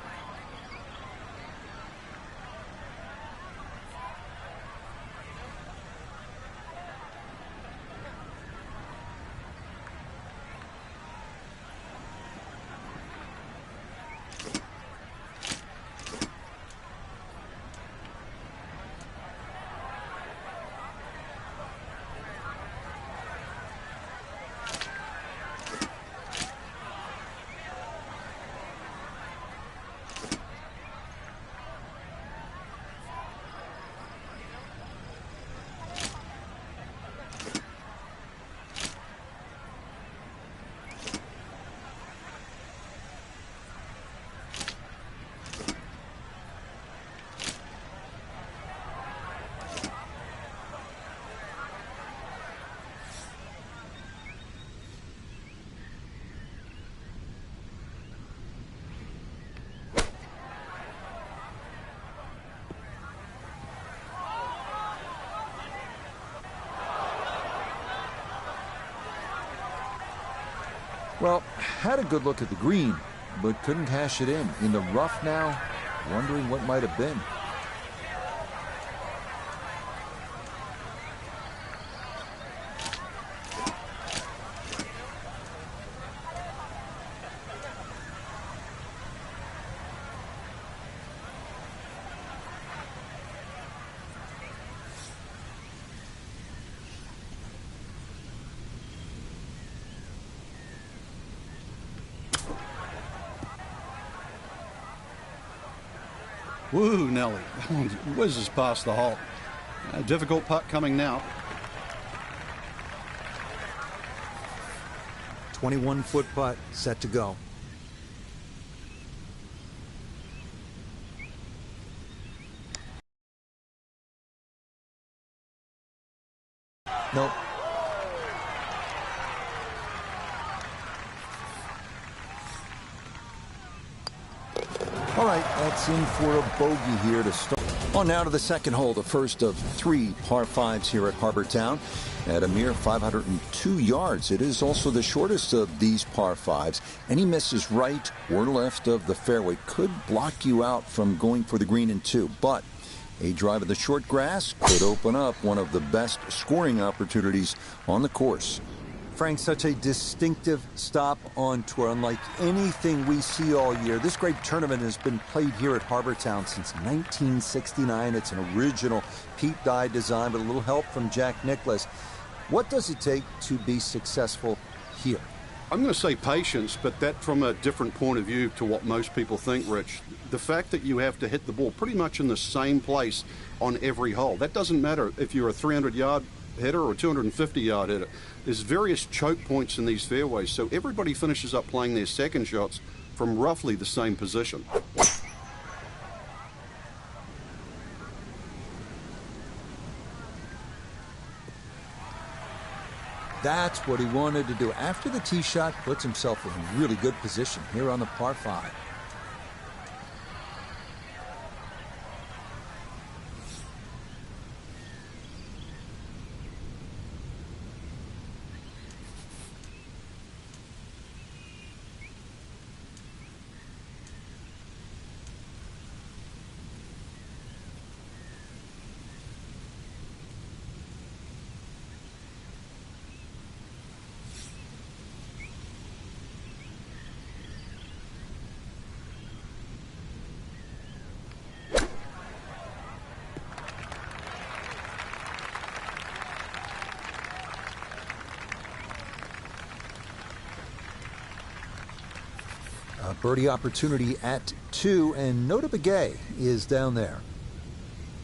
Well, had a good look at the green, but couldn't cash it in. In the rough now, wondering what might have been. Woo, Nelly. Whizzes past the hole. A difficult putt coming now. 21-foot putt set to go. Nope. All right, that's in for a bogey here to start. On now to the second hole, the first of 3 par 5s here at Harbortown at a mere 502 yards. It is also the shortest of these par 5s. Any misses right or left of the fairway could block you out from going for the green in 2, but a drive of the short grass could open up one of the best scoring opportunities on the course. Frank, such a distinctive stop on tour, unlike anything we see all year. This great tournament has been played here at Harbortown since 1969. It's an original Pete Dye design, but a little help from Jack Nicklaus. What does it take to be successful here? I'm going to say patience, but that from a different point of view to what most people think, Rich. The fact that you have to hit the ball pretty much in the same place on every hole. That doesn't matter if you're a 300-yard hitter or a 250-yard hitter. There's various choke points in these fairways, so everybody finishes up playing their second shots from roughly the same position. That's what he wanted to do. After the tee shot, puts himself in really good position here on the par 5. A birdie opportunity at 2, and Nota Begay is down there.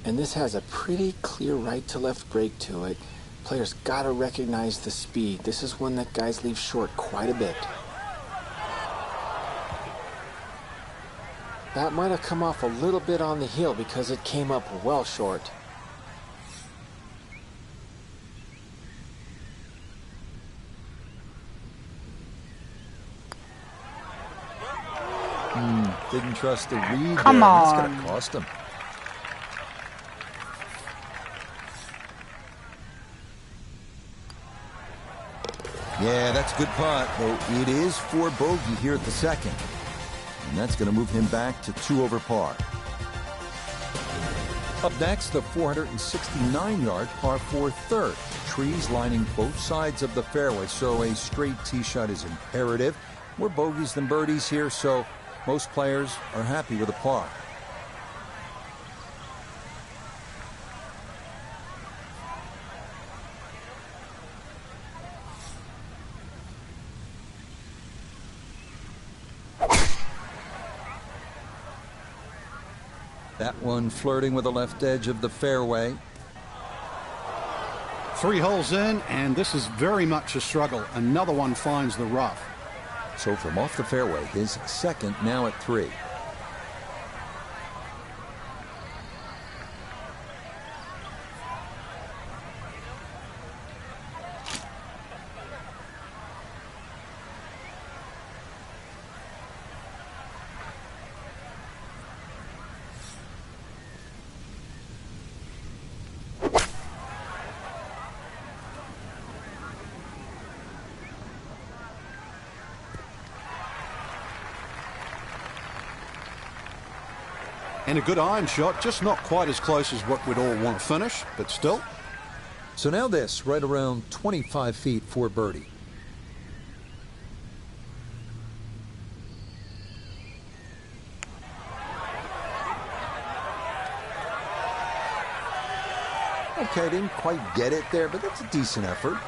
And this has a pretty clear right to left break to it. Players got to recognize the speed. This is one that guys leave short quite a bit. That might have come off a little bit on the heel because it came up well short. Didn't trust the read. Come on. That's going to cost him. Yeah, that's a good putt, though it is for bogey here at the second. And that's going to move him back to 2 over par. Up next, the 469-yard par 4 third. Trees lining both sides of the fairway, so a straight tee shot is imperative. More bogeys than birdies here, so most players are happy with a par. That one flirting with the left edge of the fairway. 3 holes in, and this is very much a struggle. Another one finds the rough. So from off the fairway, his second now at 3. And a good iron shot, just not quite as close as what we'd all want to finish, but still. So now this, right around 25 feet for birdie. Okay, didn't quite get it there, but that's a decent effort.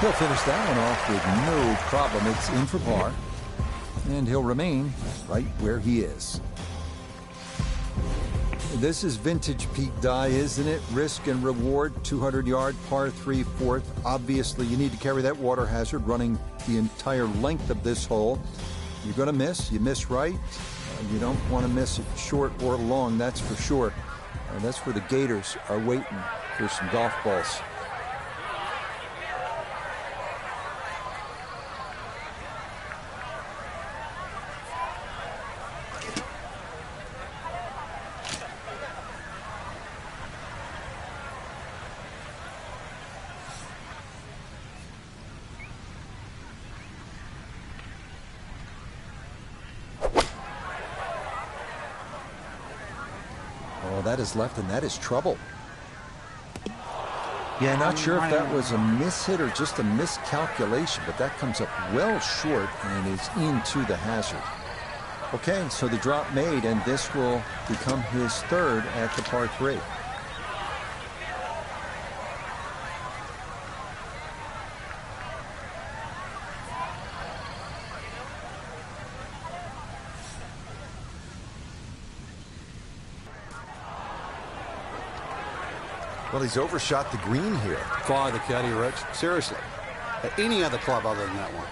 He'll finish that one off with no problem. It's in for par, and he'll remain right where he is. This is vintage Pete Dye, isn't it? Risk and reward, 200-yard par 3 fourth. Obviously, you need to carry that water hazard running the entire length of this hole. You're going to miss. You miss right. You don't want to miss it short or long, that's for sure. That's where the Gators are waiting for some golf balls. That is left, and that is trouble. Yeah, not sure if that was a mishit or just a miscalculation, but that comes up well short and is into the hazard. Okay, so the drop made, and this will become his third at the par 3. Well, he's overshot the green here. Fire the caddy, Rich. Seriously. At any other club other than that one.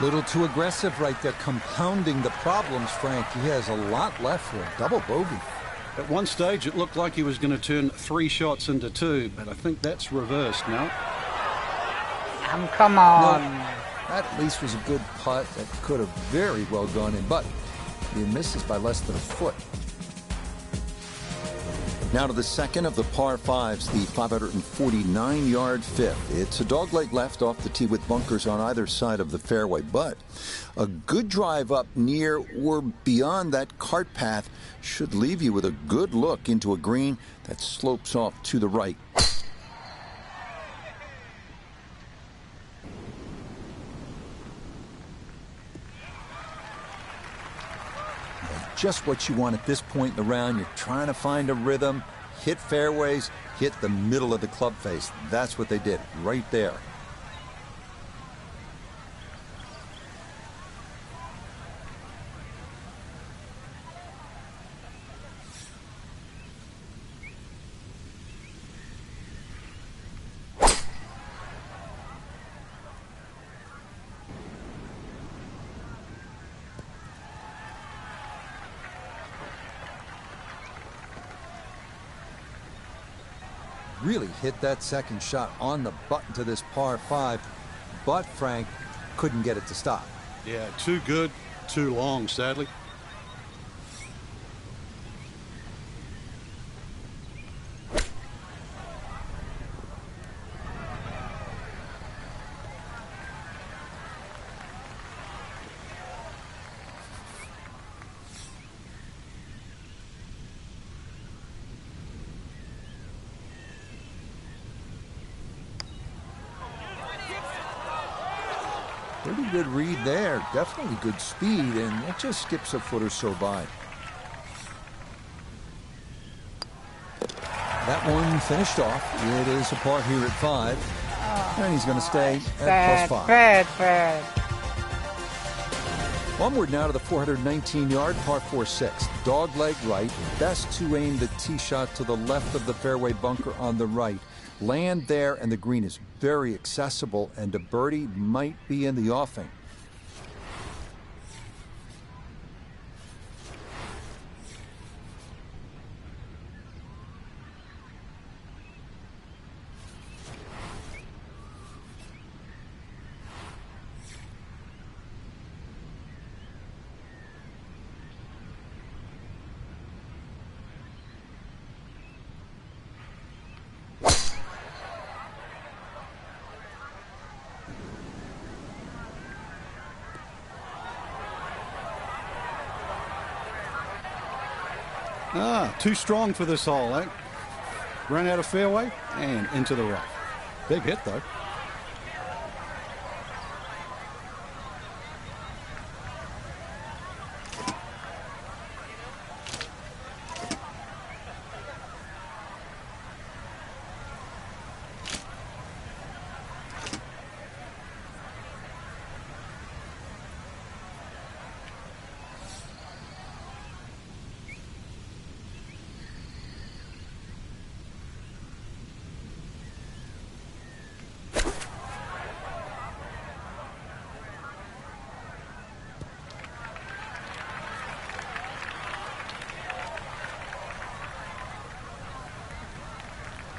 Little too aggressive right there, compounding the problems, Frank. He has a lot left for a double bogey. At one stage, it looked like he was going to turn 3 shots into 2, but I think that's reversed now. Come on. No, that at least was a good putt that could have very well gone in, but he misses by less than a foot. Now to the second of the par 5s, the 549-yard fifth. It's a dogleg left off the tee with bunkers on either side of the fairway, but a good drive up near or beyond that cart path should leave you with a good look into a green that slopes off to the right. just what you want at this point in the round. You're trying to find a rhythm, hit fairways, hit the middle of the club face. That's what they did right there. Really hit that second shot on the button to this par 5, but Frank couldn't get it to stop. Yeah, too good, too long, sadly. Pretty good read there. Definitely good speed, and it just skips a foot or so by. That one finished off. It is a par here at 5, and he's going to stay at plus 5. Bad. Onward now to the 419-yard par 4-6. Dog leg right. Best to aim the tee shot to the left of the fairway bunker on the right. Land there, and the green is very accessible, and a birdie might be in the offing. Too strong for this hole, eh? Ran out of fairway and into the rough. Big hit, though.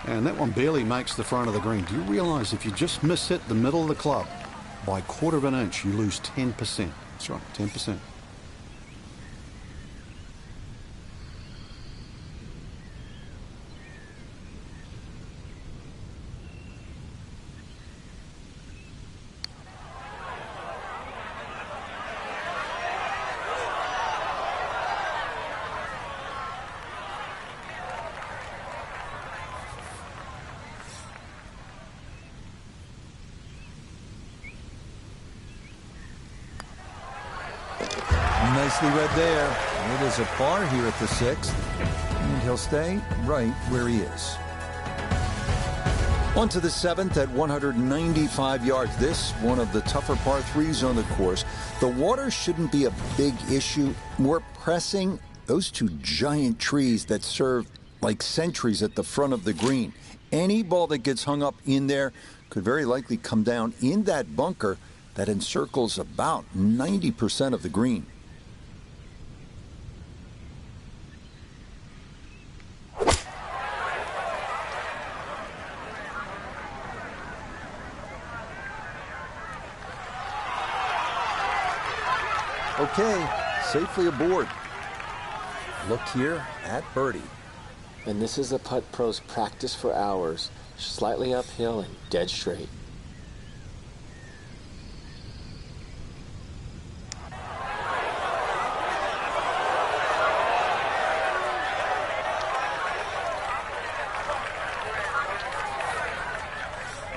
And that one barely makes the front of the green. Do you realize if you just miss hit the middle of the club by a quarter of an inch, you lose 10%? That's right, 10%. Nicely read there. It is a par here at the 6th, and he'll stay right where he is. On to the 7th at 195 yards. This one of the tougher par 3s on the course. The water shouldn't be a big issue. More pressing, those two giant trees that serve like sentries at the front of the green. Any ball that gets hung up in there could very likely come down in that bunker that encircles about 90% of the green. Okay, safely aboard. Look here at birdie. And this is a putt pros practice for hours, slightly uphill and dead straight.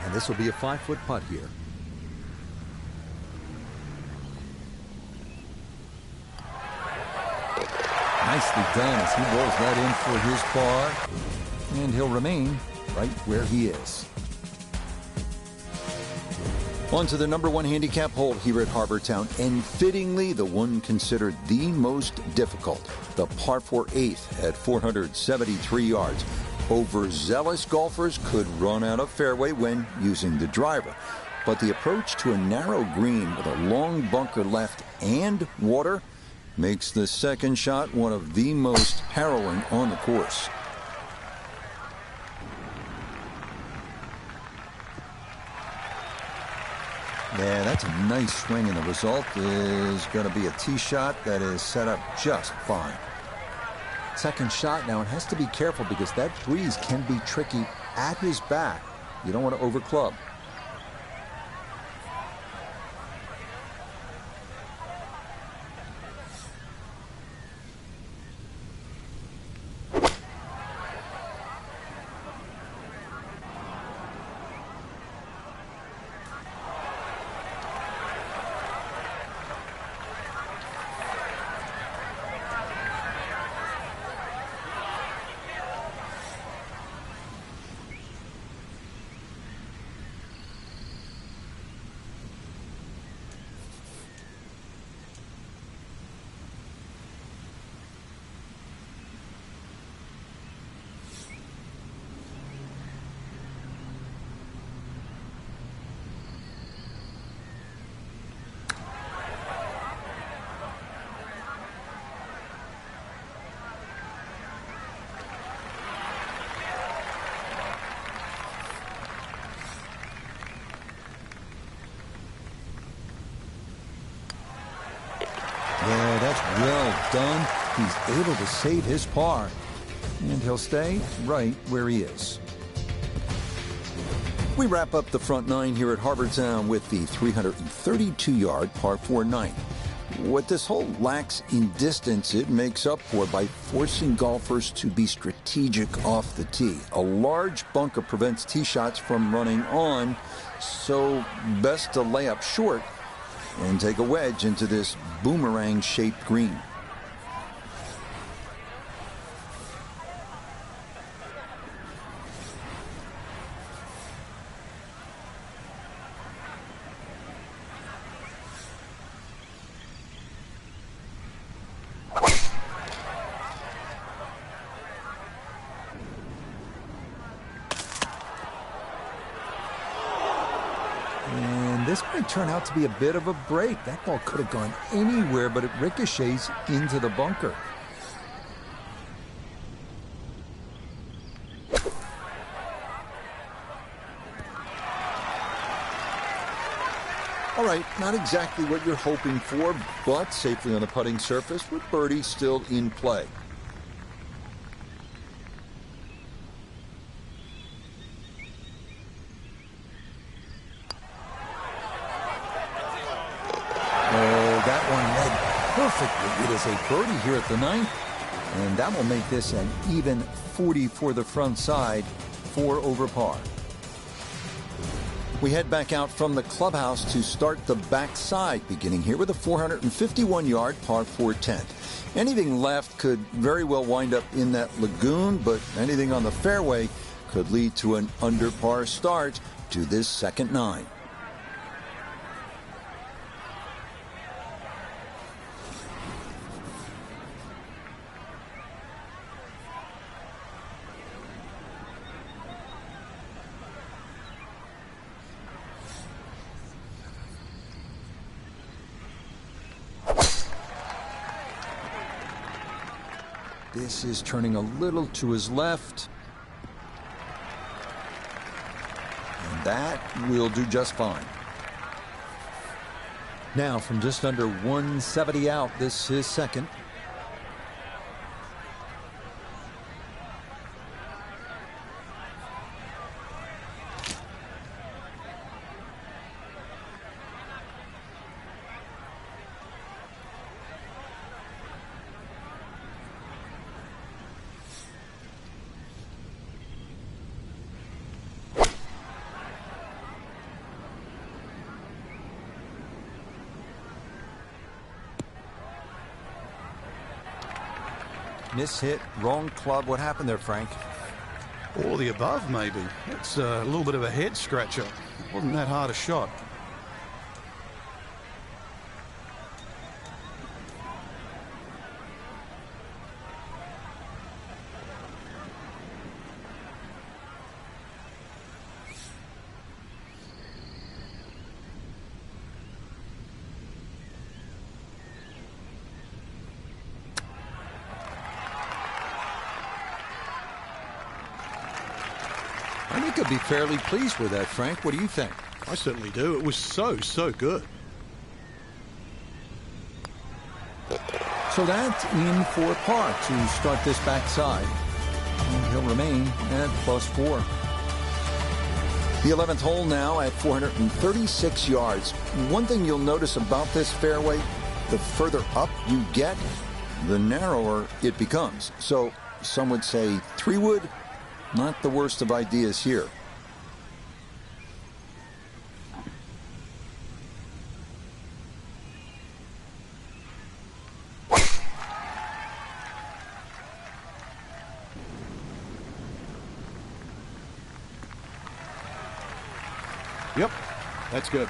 And this will be a 5-foot putt here. Nicely done as he rolls that in for his par. And he'll remain right where he is. On to the number 1 handicap hole here at Harbour Town, and fittingly the one considered the most difficult, the par 4 8th at 473 yards. Overzealous golfers could run out of fairway when using the driver, but the approach to a narrow green with a long bunker left and water makes the second shot one of the most harrowing on the course. Yeah, that's a nice swing, and the result is going to be a tee shot that is set up just fine. Second shot now, and has to be careful because that breeze can be tricky at his back. You don't want to overclub. Yeah, that's well done. He's able to save his par, and he'll stay right where he is. We wrap up the front 9 here at Harbour Town with the 332-yard par 4 9. What this hole lacks in distance, it makes up for by forcing golfers to be strategic off the tee. A large bunker prevents tee shots from running on, so best to lay up short and take a wedge into this boomerang-shaped green. This might turn out to be a bit of a break. That ball could have gone anywhere, but it ricochets into the bunker. All right, not exactly what you're hoping for, but safely on the putting surface with birdie still in play. Perfectly. It is a birdie here at the 9th, and that will make this an even 40 for the front side, 4 over par. We head back out from the clubhouse to start the backside, beginning here with a 451-yard par 4 10th. Anything left could very well wind up in that lagoon, but anything on the fairway could lead to an under par start to this second 9. This is turning a little to his left. And that will do just fine. Now from just under 170 out, this is second. Mishit, wrong club. What happened there, Frank? All the above, maybe. It's a little bit of a head scratcher. Wasn't that hard a shot. I think I'd be fairly pleased with that, Frank. What do you think? I certainly do. It was so good. So that's in for par to start this backside. And he'll remain at +4. The 11th hole now at 436 yards. One thing you'll notice about this fairway, the further up you get, the narrower it becomes. So some would say 3-wood, not the worst of ideas here. Yep, that's good.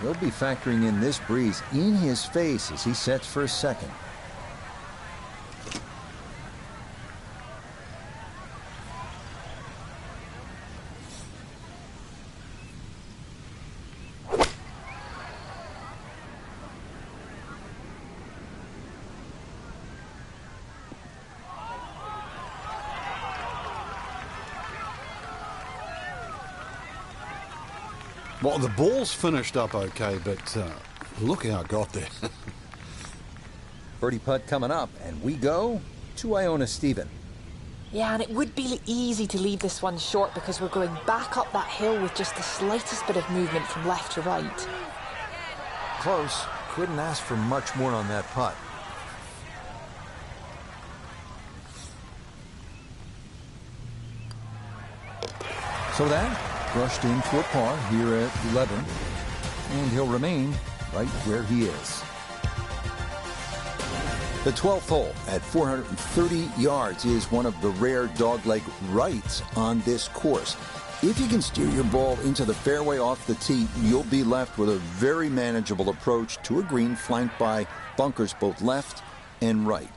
He'll be factoring in this breeze in his face as he sets for a second. Well, the ball's finished up okay, but look how it got there. Birdie putt coming up, and we go to Iona Stephen. Yeah, and it would be easy to leave this one short because we're going back up that hill with just the slightest bit of movement from left to right. Close. Couldn't ask for much more on that putt. So that brushed into a par here at 11, and he'll remain right where he is. The 12th hole at 430 yards is one of the rare dogleg rights on this course. If you can steer your ball into the fairway off the tee, you'll be left with a very manageable approach to a green flanked by bunkers both left and right.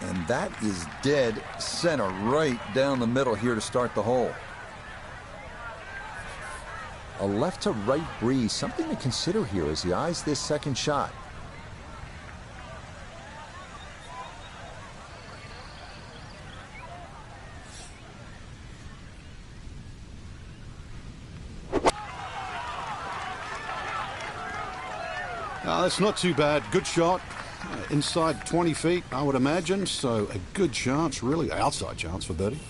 And that is dead center right down the middle here to start the hole. A left to right breeze, something to consider here as he eyes this second shot. That's not too bad. Good shot. Inside 20 feet, I would imagine. So a good chance, really outside chance for birdie.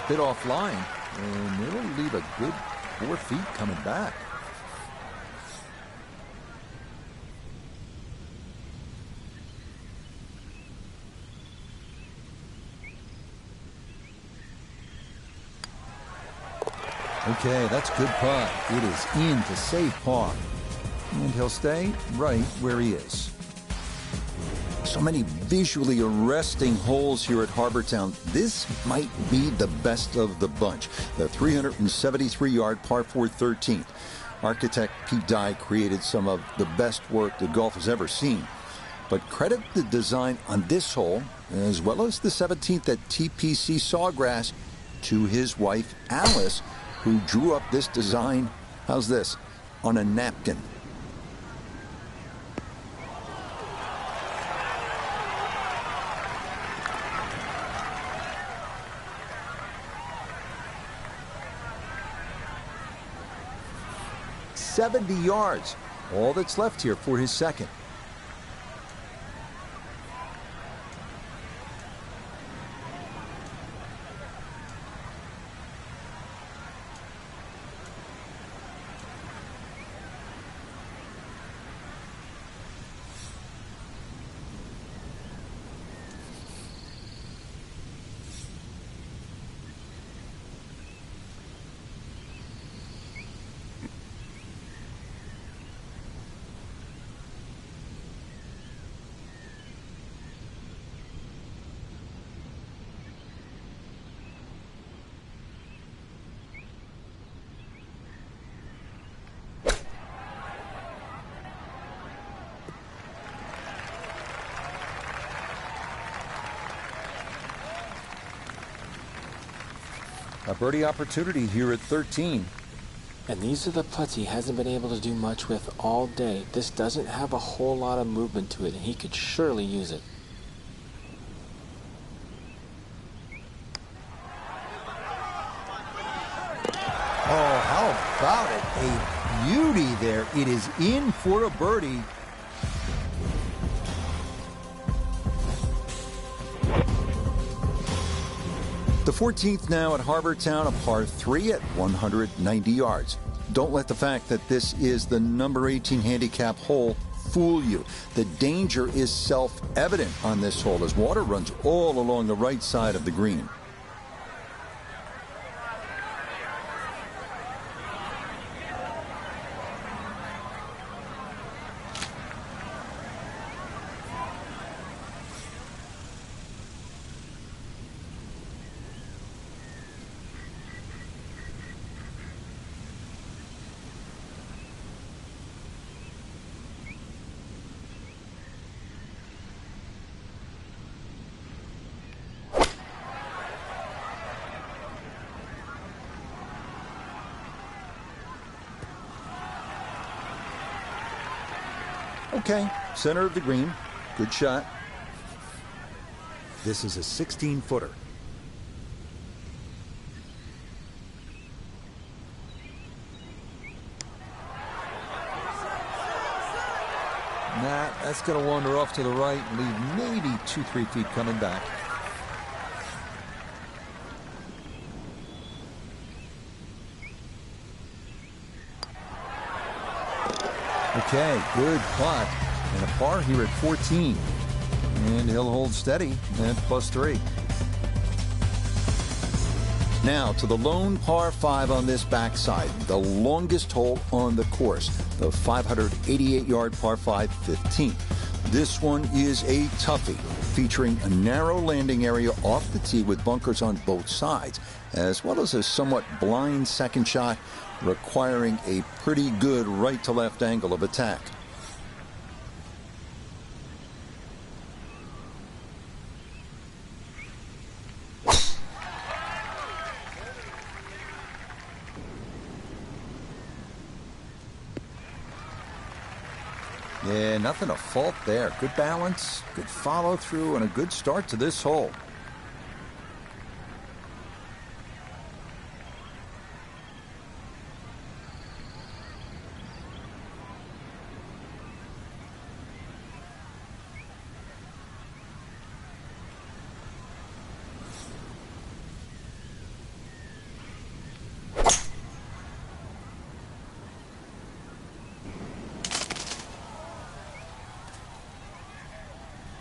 Bit offline, and it'll leave a good 4 feet coming back. Okay, that's good putt. It is in to save par, and he'll stay right where he is. So many visually arresting holes here at Harbortown. This might be the best of the bunch. The 373-yard par 4 13th. Architect Pete Dye created some of the best work that golf has ever seen. But credit the design on this hole, as well as the 17th at TPC Sawgrass, to his wife, Alice, who drew up this design, how's this, on a napkin. 70 yards. All that's left here for his second. A birdie opportunity here at 13. And these are the putts he hasn't been able to do much with all day. This doesn't have a whole lot of movement to it, and he could surely use it. Oh, how about it? A beauty there. It is in for a birdie. The 14th now at Harbor Town, a par 3 at 190 yards. Don't let the fact that this is the number 18 handicap hole fool you. The danger is self-evident on this hole as water runs all along the right side of the green. Okay, center of the green. Good shot. This is a 16-footer. Nah, that's going to wander off to the right and leave maybe 2-3 feet coming back. Okay, good putt. And a par here at 14. And he'll hold steady at +3. Now to the lone par 5 on this backside, the longest hole on the course, the 588-yard par 5 15th. This one is a toughie, featuring a narrow landing area off the tee with bunkers on both sides, as well as a somewhat blind second shot requiring a pretty good right-to-left angle of attack. Yeah, nothing to fault there. Good balance, good follow-through, and a good start to this hole.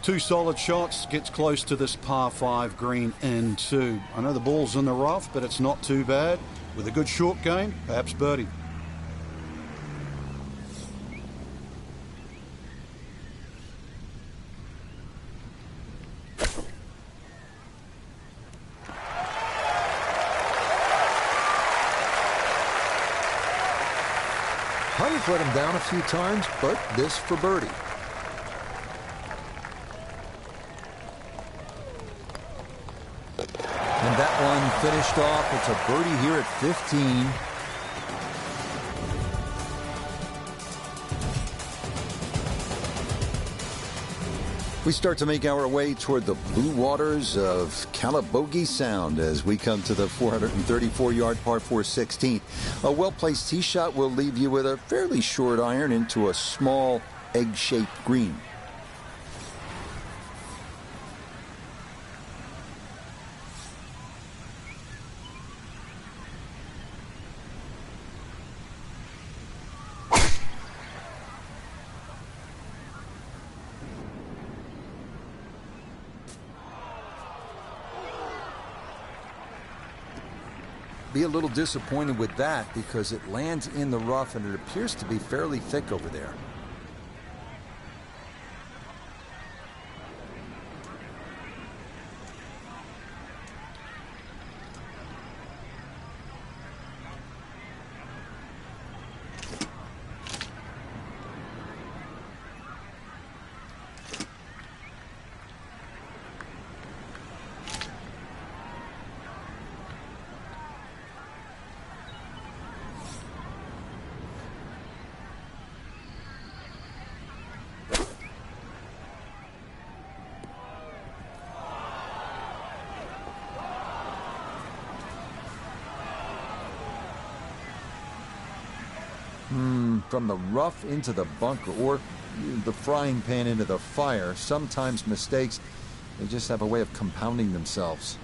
Two solid shots, gets close to this par 5 green in 2. I know the ball's in the rough, but it's not too bad. With a good short game, perhaps birdie. Putty's let him down a few times, but this for birdie. And that one finished off. It's a birdie here at 15. We start to make our way toward the blue waters of Calabogie Sound as we come to the 434-yard par 4 16th. A well-placed tee shot will leave you with a fairly short iron into a small egg-shaped green. Be a little disappointed with that because it lands in the rough and it appears to be fairly thick over there. From the rough into the bunker, or the frying pan into the fire, sometimes mistakes, they just have a way of compounding themselves.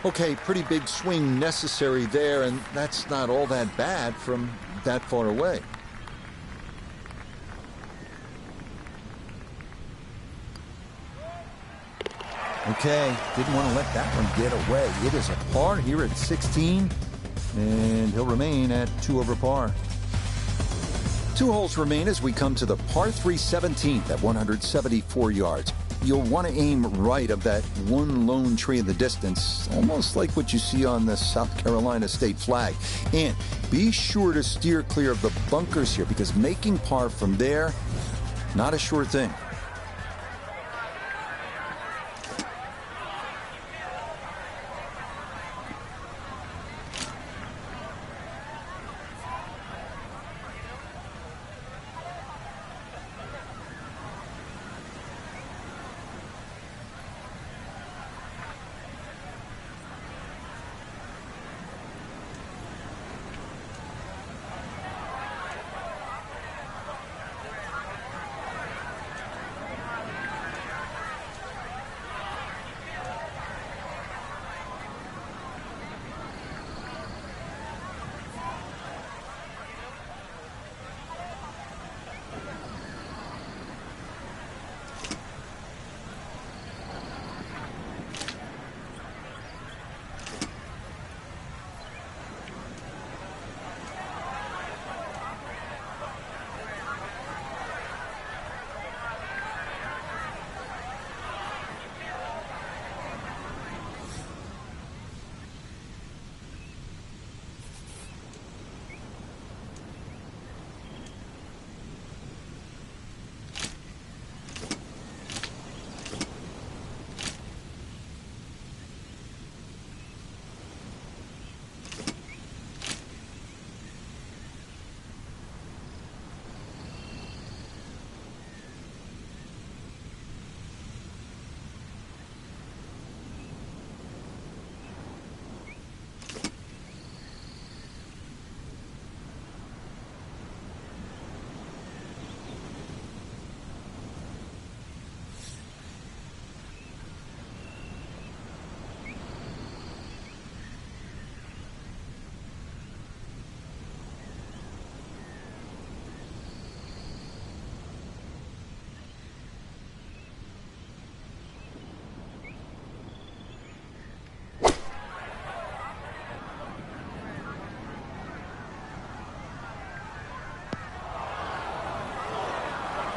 Okay, pretty big swing necessary there, and that's not all that bad from that far away. Okay, didn't want to let that one get away. It is a par here at 16, and he'll remain at 2 over par. 2 holes remain as we come to the par 3 17th at 174 yards. You'll want to aim right of that one lone tree in the distance, almost like what you see on the South Carolina state flag. And be sure to steer clear of the bunkers here, because making par from there, not a sure thing.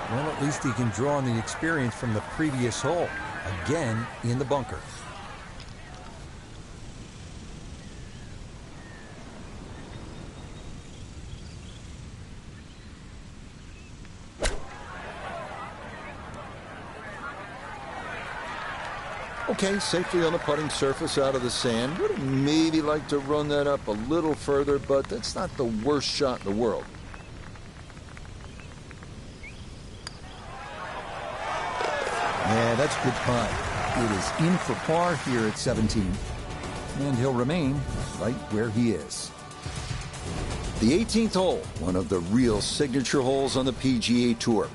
Well, at least he can draw on the experience from the previous hole. Again, in the bunker. Okay, safely on the putting surface out of the sand. Would maybe like to run that up a little further, but that's not the worst shot in the world. Yeah, that's a good putt. It is in for par here at 17. And he'll remain right where he is. The 18th hole, one of the real signature holes on the PGA Tour.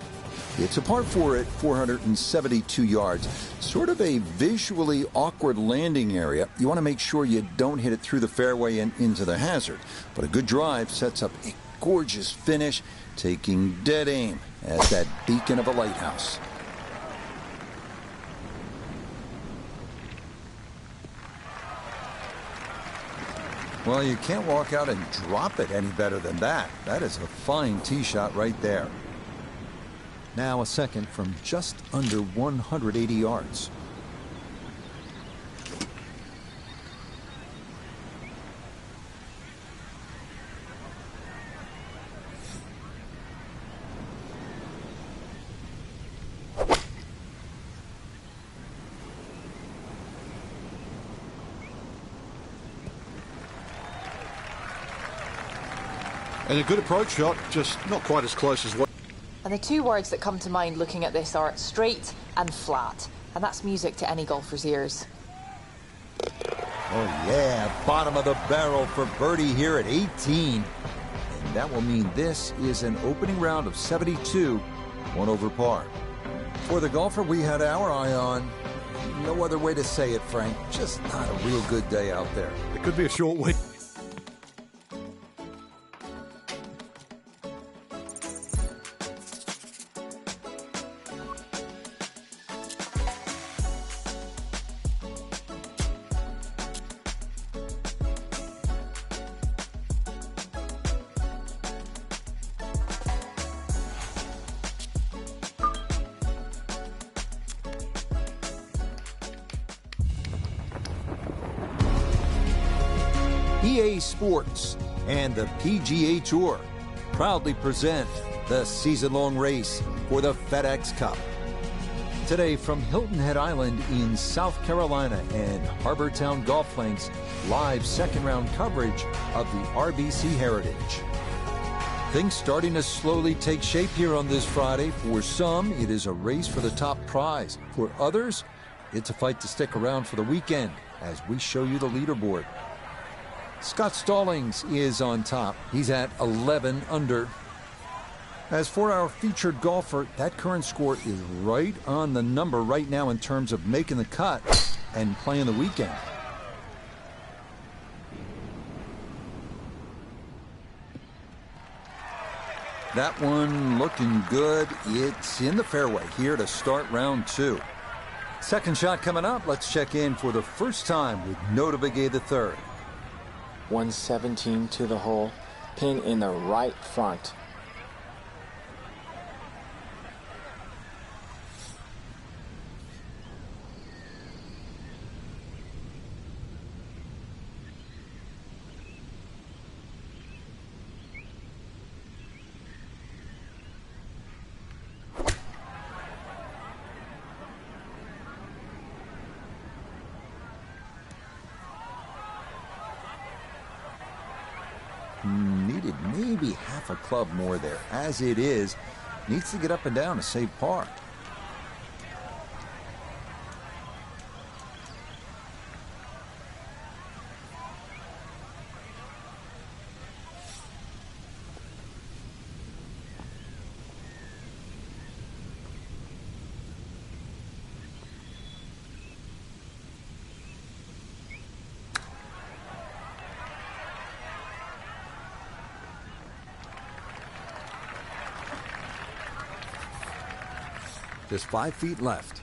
It's a par 4 at 472 yards. Sort of a visually awkward landing area. You want to make sure you don't hit it through the fairway and into the hazard. But a good drive sets up a gorgeous finish, taking dead aim at that beacon of a lighthouse. Well, you can't walk out and drop it any better than that. That is a fine tee shot right there. Now a second from just under 180 yards. And a good approach shot, just not quite as close as what. And the two words that come to mind looking at this are straight and flat. And that's music to any golfer's ears. Oh yeah, bottom of the barrel for birdie here at 18. And that will mean this is an opening round of 72, one over par. For the golfer we had our eye on, no other way to say it, Frank, just not a real good day out there. It could be a short week. EA Sports and the PGA Tour proudly present the season-long race for the FedEx Cup. Today from Hilton Head Island in South Carolina and Harbor Town Golf Links, live second-round coverage of the RBC Heritage. Things starting to slowly take shape here on this Friday. For some, it is a race for the top prize. For others, it's a fight to stick around for the weekend as we show you the leaderboard. Scott Stallings is on top. He's at 11 under. As for our featured golfer, that current score is right on the number right now in terms of making the cut and playing the weekend. That one looking good. It's in the fairway here to start round 2. Second shot coming up. Let's check in for the first time with Nota Begay III. 117 to the hole, pin in the right front. Needed maybe half a club more there. As it is, needs to get up and down to save par. Just 5 feet left.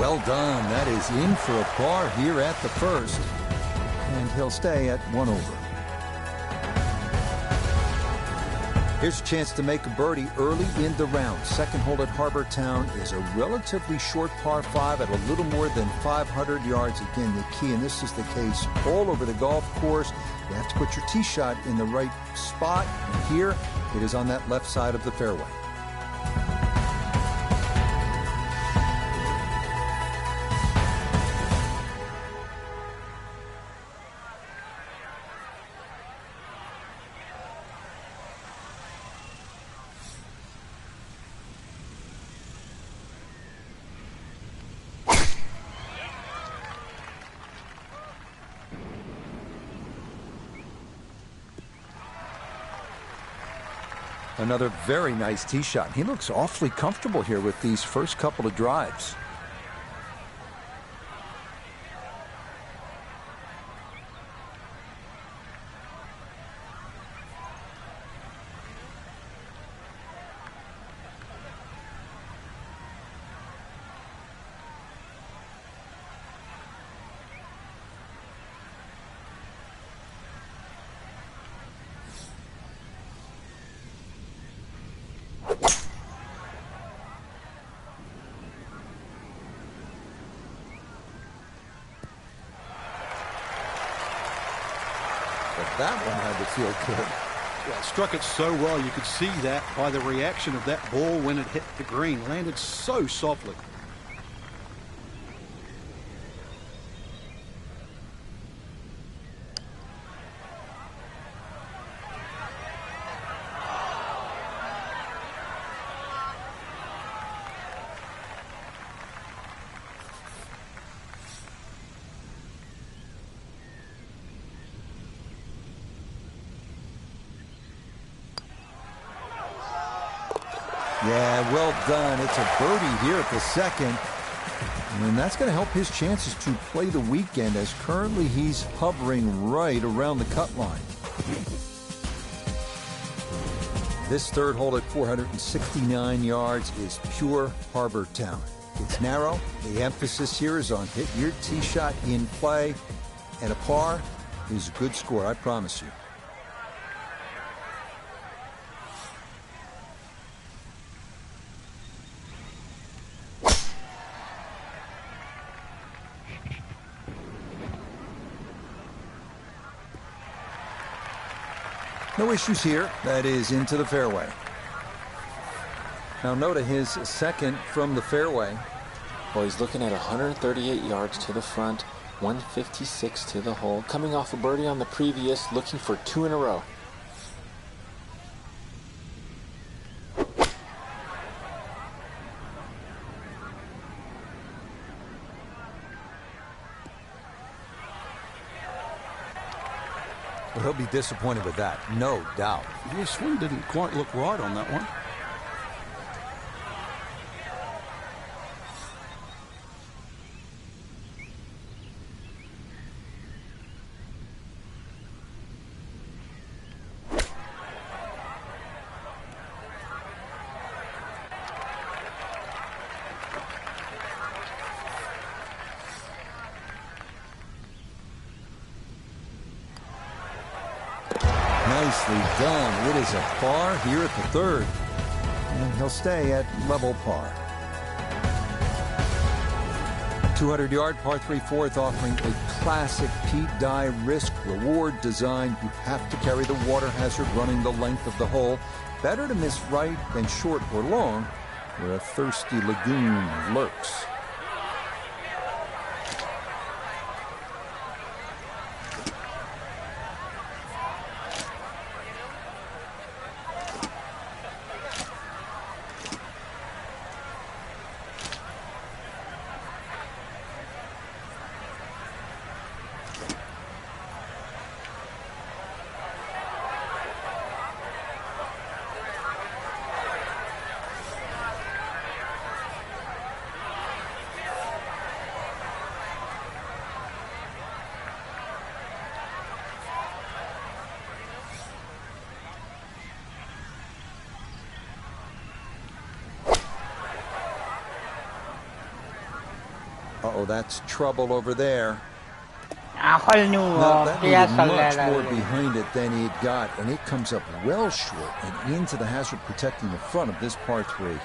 Well done. That is in for a par here at the first. And he'll stay at 1 over. Here's a chance to make a birdie early in the round. Second hole at Harbor Town is a relatively short par 5 at a little more than 500 yards. Again, the key, and this is the case all over the golf course, you have to put your tee shot in the right spot. And here, it is on that left side of the fairway. Another very nice tee shot. He looks awfully comfortable here with these first couple of drives. That one had to feel good. Well, struck it so well, you could see that by the reaction of that ball when it hit the green. Landed so softly. Yeah, well done. It's a birdie here at the second. And that's going to help his chances to play the weekend, as currently he's hovering right around the cut line. This third hole at 469 yards is pure Harbor Town. It's narrow. The emphasis here is on hit your tee shot in play. And a par is a good score, I promise you. No issues here. That is into the fairway. Now Noda, his second from the fairway. Well, he's looking at 138 yards to the front, 156 to the hole. Coming off a birdie on the previous, looking for 2 in a row. Well, he'll be disappointed with that, no doubt. His swing didn't quite look right on that one. Nicely done. It is a par here at the third. And he'll stay at level par. 200-yard par 3 fourth, offering a classic Pete Dye risk-reward design. You have to carry the water hazard running the length of the hole. Better to miss right than short or long, where a thirsty lagoon lurks. Uh-oh, that's trouble over there. Now, that needed much more behind it than he'd got, and it comes up well short and into the hazard protecting the front of this par 3.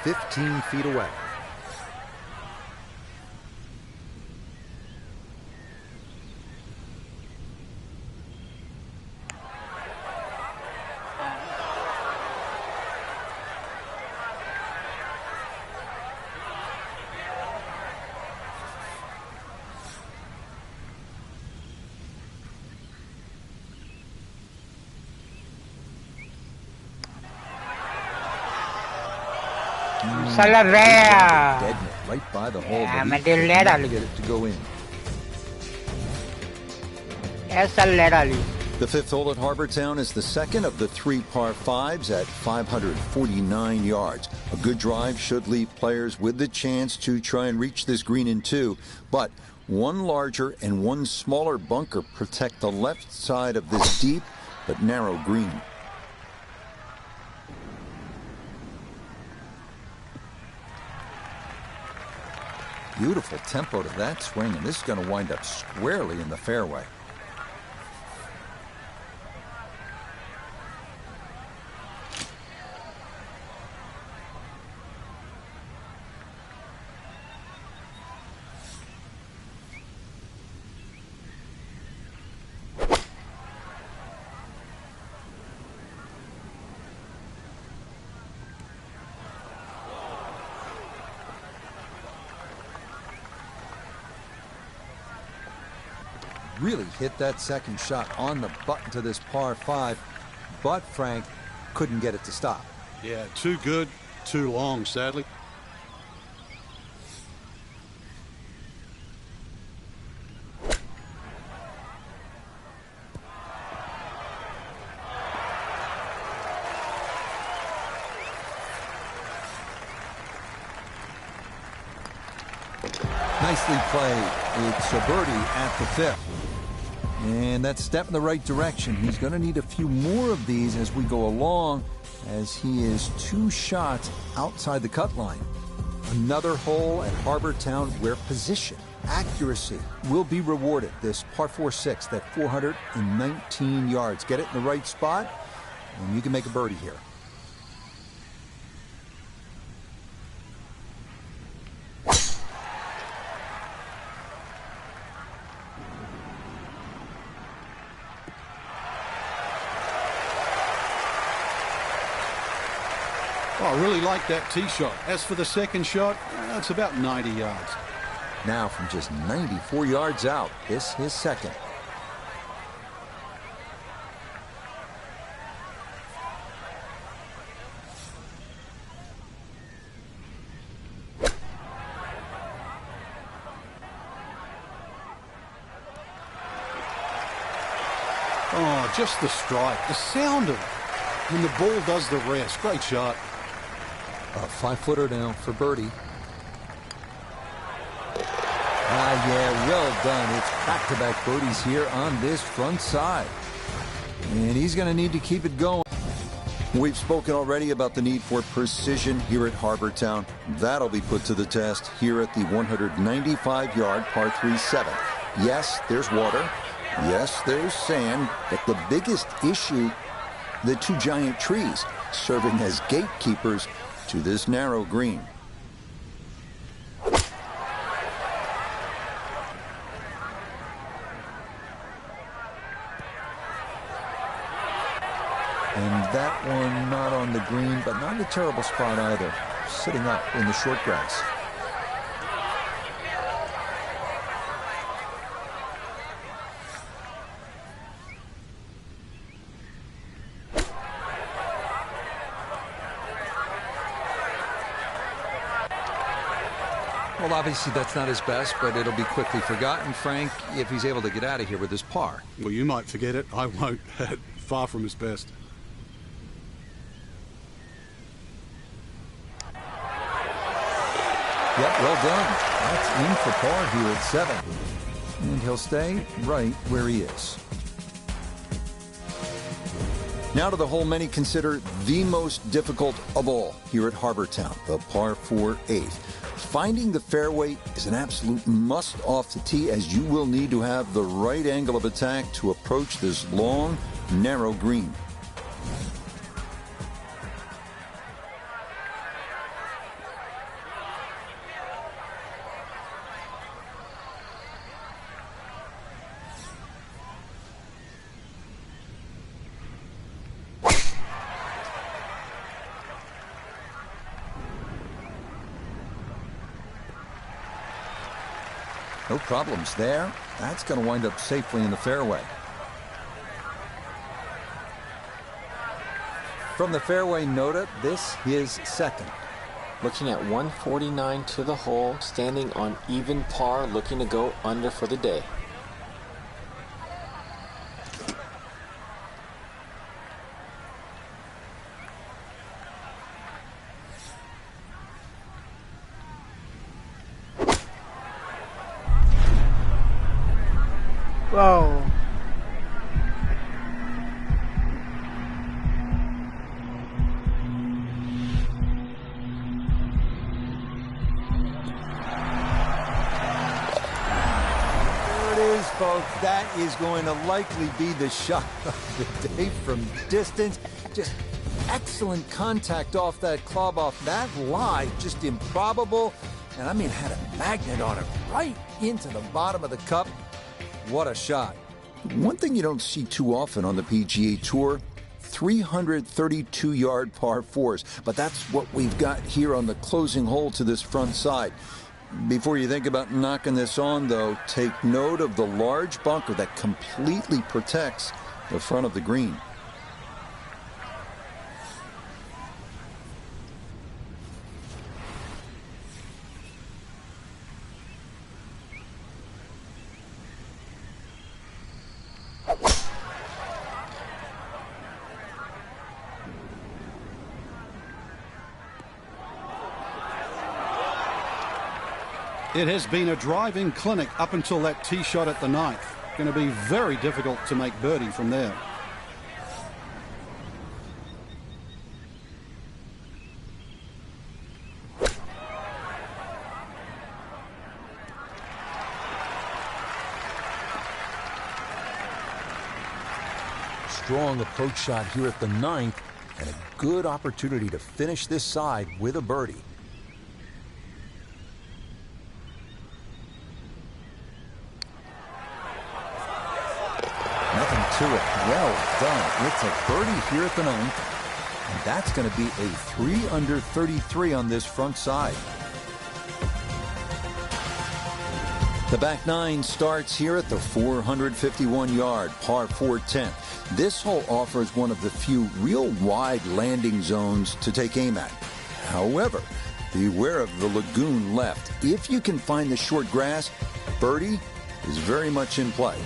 "15 feet away." Salavea. Dead net right by the hole. Yeah, But but he they're could not laterally. get it to go in. Esa laterally. The fifth hole at Harbor Town is the second of the 3 par 5s at 549 yards. A good drive should leave players with the chance to try and reach this green in 2, but one larger and one smaller bunker protect the left side of this deep but narrow green. Beautiful tempo to that swing, and this is going to wind up squarely in the fairway. Really hit that second shot on the button to this par 5, but Frank couldn't get it to stop. Yeah, too good, too long, sadly. Nicely played. It's a birdie at the 5th. And that's a step in the right direction. He's going to need a few more of these as we go along, as he is 2 shots outside the cut line. Another hole at Harbor Town where position, accuracy will be rewarded. This par 4-6 at 419 yards. Get it in the right spot, and you can make a birdie here. Oh, I really like that tee shot. As for the second shot, it's about 90 yards. Now from just 94 yards out, this his second. Oh, just the strike, the sound of it. And the ball does the rest. Great shot. A 5-footer now for birdie. Yeah, well done. It's back-to-back birdies here on this front side. And he's going to need to keep it going. We've spoken already about the need for precision here at Harbor Town. That'll be put to the test here at the 195-yard par 3-7. Yes, there's water. Yes, there's sand. But the biggest issue, the 2 giant trees serving as gatekeepers to this narrow green. And that one not on the green, but not in a terrible spot either. Sitting up in the short grass. Well, obviously that's not his best, but it'll be quickly forgotten, Frank, if he's able to get out of here with his par. Well, you might forget it. I won't. Far from his best. Yep, well done. That's in for par here at 7. And he'll stay right where he is. Now to the hole many consider the most difficult of all here at Harbor Town, the par 4-8. Finding the fairway is an absolute must off the tee, as you will need to have the right angle of attack to approach this long, narrow green. No problems there. That's going to wind up safely in the fairway. From the fairway nota, this is second. Looking at 149 to the hole, standing on even par, looking to go under for the day. Wow. Folks, that is going to likely be the shot of the day from distance. Just excellent contact off that club, off that lie. Just improbable. And I mean, had a magnet on it right into the bottom of the cup. What a shot. One thing you don't see too often on the PGA Tour, 332-yard par fours. But that's what we've got here on the closing hole to this front side. Before you think about knocking this on, though, take note of the large bunker that completely protects the front of the green. It has been a driving clinic up until that tee shot at the ninth. Going to be very difficult to make birdie from there. Strong approach shot here at the ninth, and a good opportunity to finish this side with a birdie. To it. Well done. It's a birdie here at the ninth, and that's going to be a 3 under 33 on this front side. The back nine starts here at the 451-yard par 410. This hole offers one of the few real wide landing zones to take aim at. However, beware of the lagoon left. If you can find the short grass, birdie is very much in play.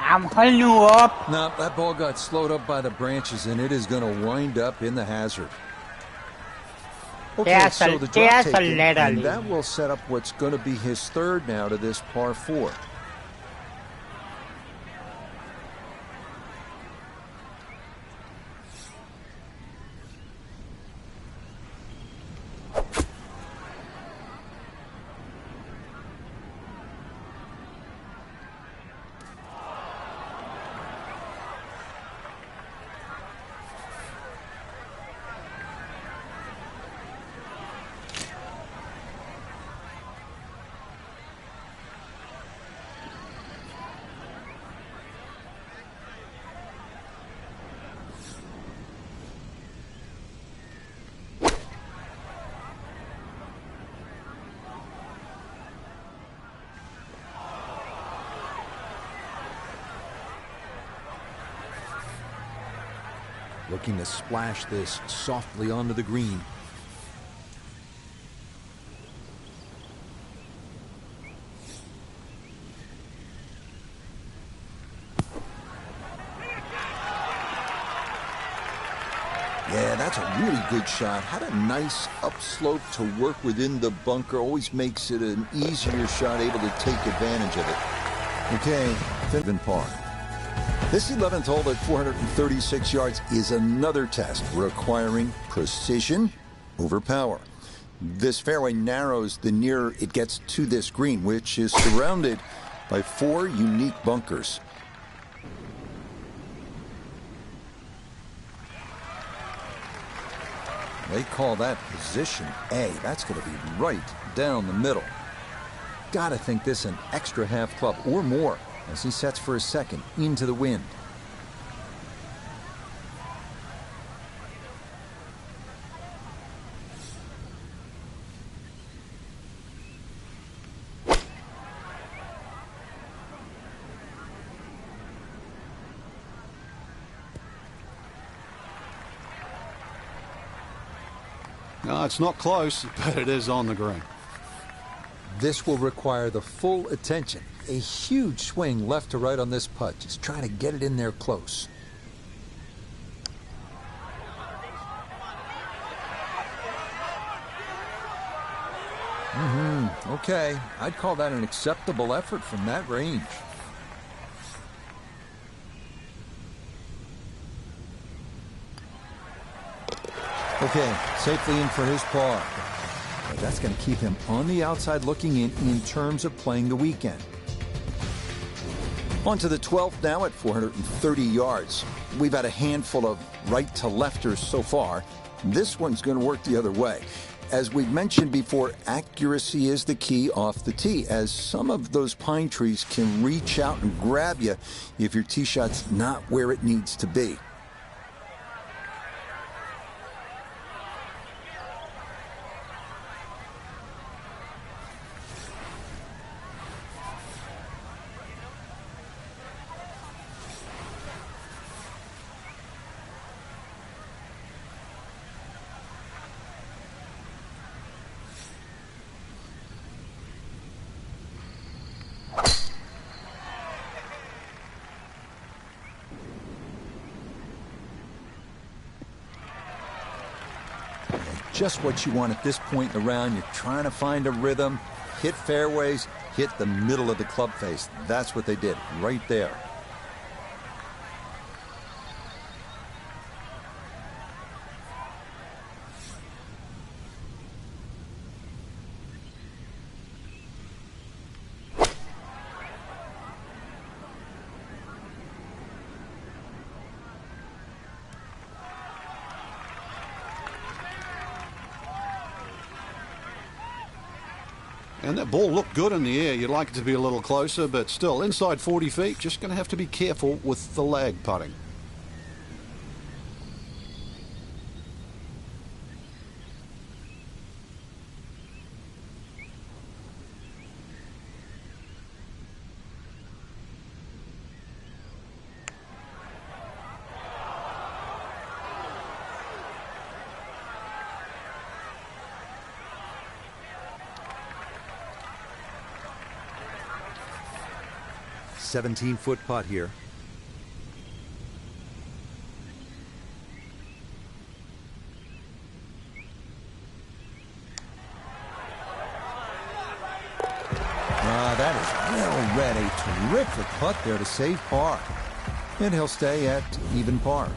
I'm holding you up. No, that ball got slowed up by the branches, and it is going to wind up in the hazard. Okay, so the drop taken, and that will set up what's going to be his third now to this par 4. Looking to splash this softly onto the green. Yeah, that's a really good shot. Had a nice upslope to work within the bunker. Always makes it an easier shot, able to take advantage of it. Okay, Finn par. This 11th hole at 436 yards is another test requiring precision over power. This fairway narrows the nearer it gets to this green, which is surrounded by 4 unique bunkers. They call that position A. That's going to be right down the middle. Gotta think this an extra half club or more as he sets for his second into the wind. No, it's not close, but it is on the green. This will require the full attention. A huge swing left to right on this putt. Just trying to get it in there close. Okay, I'd call that an acceptable effort from that range. Okay, safely in for his par. But that's going to keep him on the outside looking in terms of playing the weekend. On to the 12th now at 430 yards. We've had a handful of right to lefters so far. This one's going to work the other way. As we've mentioned before, accuracy is the key off the tee, as some of those pine trees can reach out and grab you if your tee shot's not where it needs to be. Just what you want at this point in the round. You're trying to find a rhythm, hit fairways, hit the middle of the club face. That's what they did right there. And that ball looked good in the air. You'd like it to be a little closer, but still inside 40 feet. Just going to have to be careful with the lag putting. Foot putt here. That is well read. A terrific putt there to save par. And he'll stay at even par.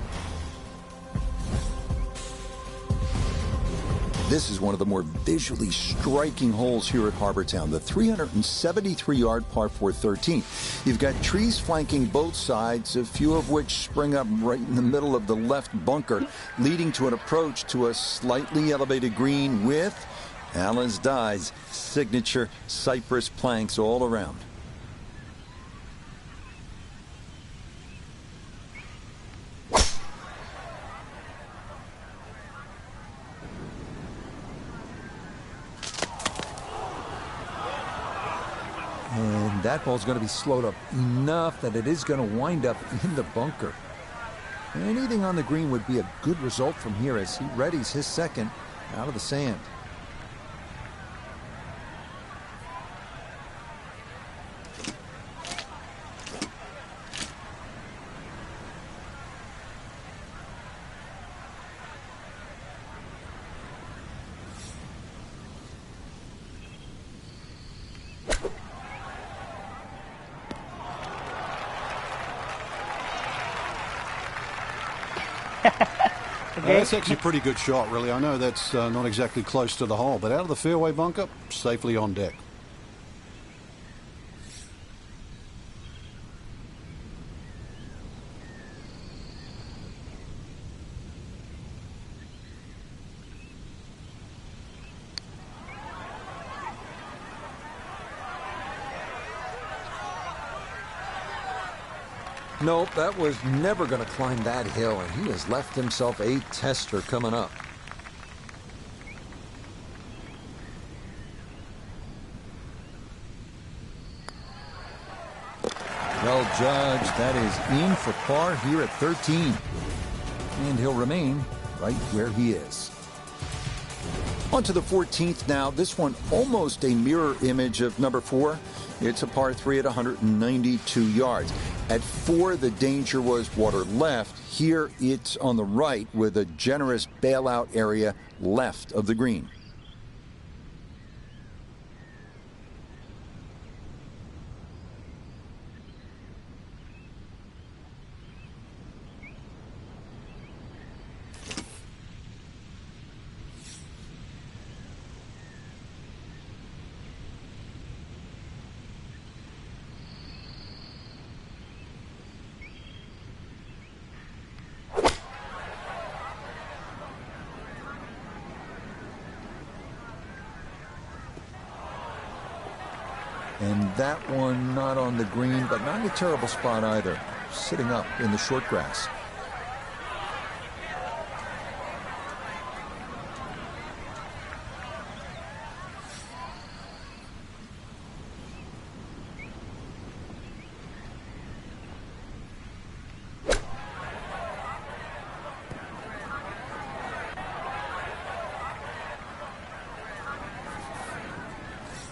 This is one of the more visually striking holes here at Harbour Town, the 373-yard par 4 13. You've got trees flanking both sides, a few of which spring up right in the middle of the left bunker, leading to an approach to a slightly elevated green with Alan's Dye's signature cypress planks all around. And that ball's going to be slowed up enough that it is going to wind up in the bunker. Anything on the green would be a good result from here as he readies his second out of the sand. That's actually a pretty good shot, really. I know that's not exactly close to the hole, but out of the fairway bunker, safely on deck. Nope, that was never going to climb that hill, and he has left himself a tester coming up. Well judged. That is in for par here at 13. And he'll remain right where he is. On to the 14th now. This one almost a mirror image of number 4. It's a par 3 at 192 yards. At 4, the danger was water left. Here, it's on the right with a generous bailout area left of the green. And that one not on the green, but not in a terrible spot either. Sitting up in the short grass.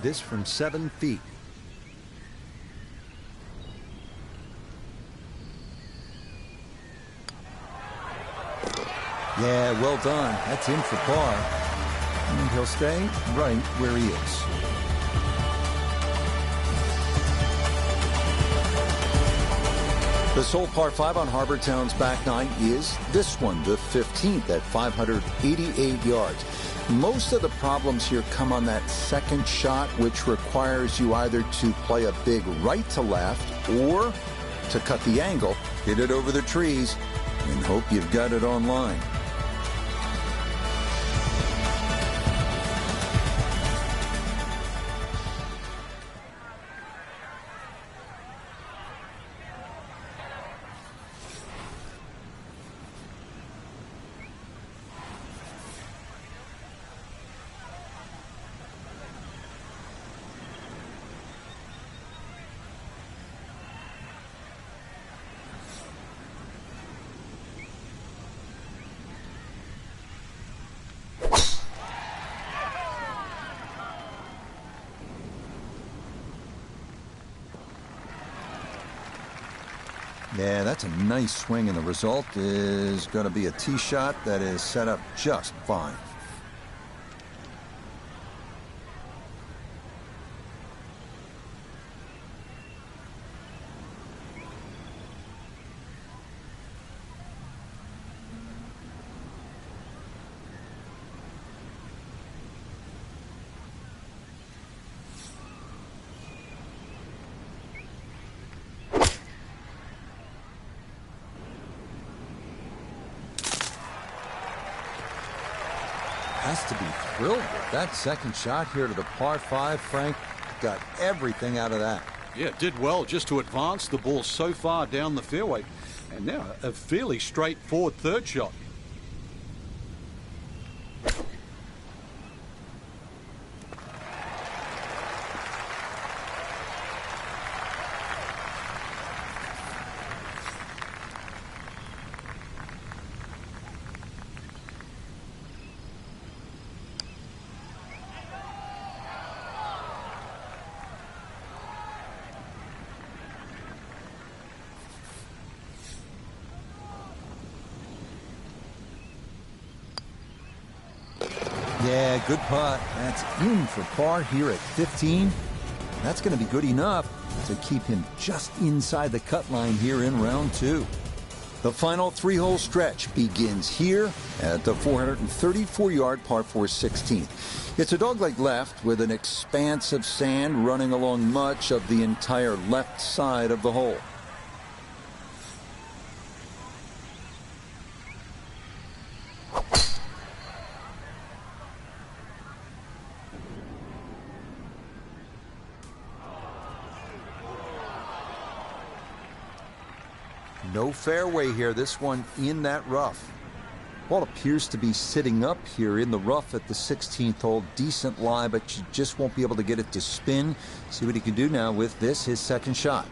This from 7 feet. Yeah, well done. That's in for par. And he'll stay right where he is. The sole par 5 on Harbour Town's back 9 is this one, the 15th at 588 yards. Most of the problems here come on that second shot, which requires you either to play a big right to left or to cut the angle, hit it over the trees, and hope you've got it on line. Yeah, that's a nice swing, and the result is going to be a tee shot that is set up just fine. Has to be thrilled with that second shot here to the par 5. Frank got everything out of that. Yeah, did well just to advance the ball so far down the fairway. And now a fairly straightforward third shot. Yeah, good putt. That's in for par here at 15. That's going to be good enough to keep him just inside the cut line here in round 2. The final 3-hole stretch begins here at the 434-yard par 4 16th. It's a dogleg left with an expanse of sand running along much of the entire left side of the hole. No fairway here. This one in that rough. Ball appears to be sitting up here in the rough at the 16th hole. Decent lie, but you just won't be able to get it to spin. See what he can do now with this, his second shot.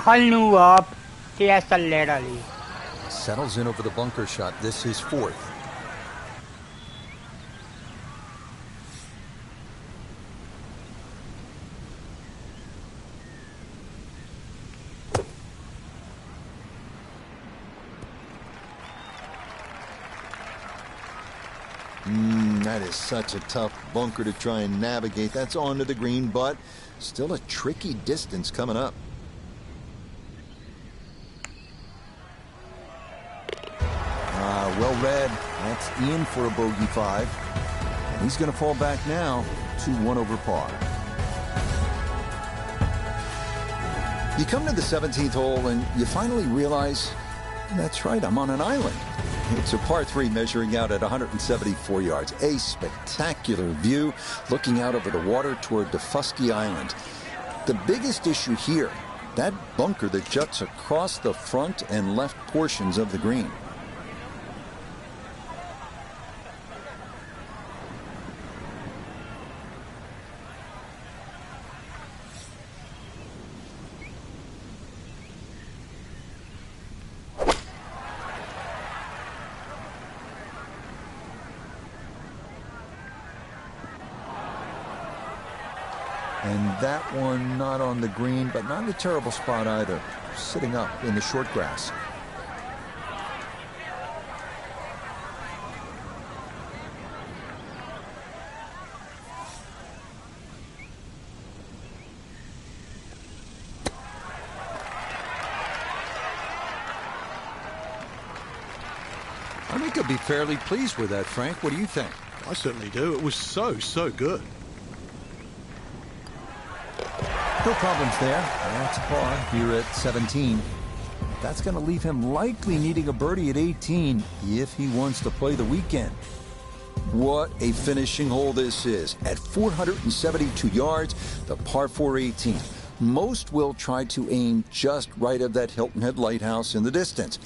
Knew up just a little. Settles in over the bunker shot. This is fourth. That is such a tough bunker to try and navigate. That's onto the green, but still a tricky distance coming up. Well read. That's in for a bogey 5. And he's going to fall back now to 1 over par. You come to the 17th hole and you finally realize, that's right, I'm on an island. It's a par 3 measuring out at 174 yards. A spectacular view looking out over the water toward Defusky Island. The biggest issue here, that bunker that juts across the front and left portions of the green. And that one not on the green, but not in a terrible spot either. Sitting up in the short grass. I think he'll be fairly pleased with that, Frank. What do you think? I certainly do. It was so good. No problems there. That's par here at 17. That's going to leave him likely needing a birdie at 18 if he wants to play the weekend. What a finishing hole this is. At 472 yards, the par 4 18. Most will try to aim just right of that Hilton Head lighthouse in the distance.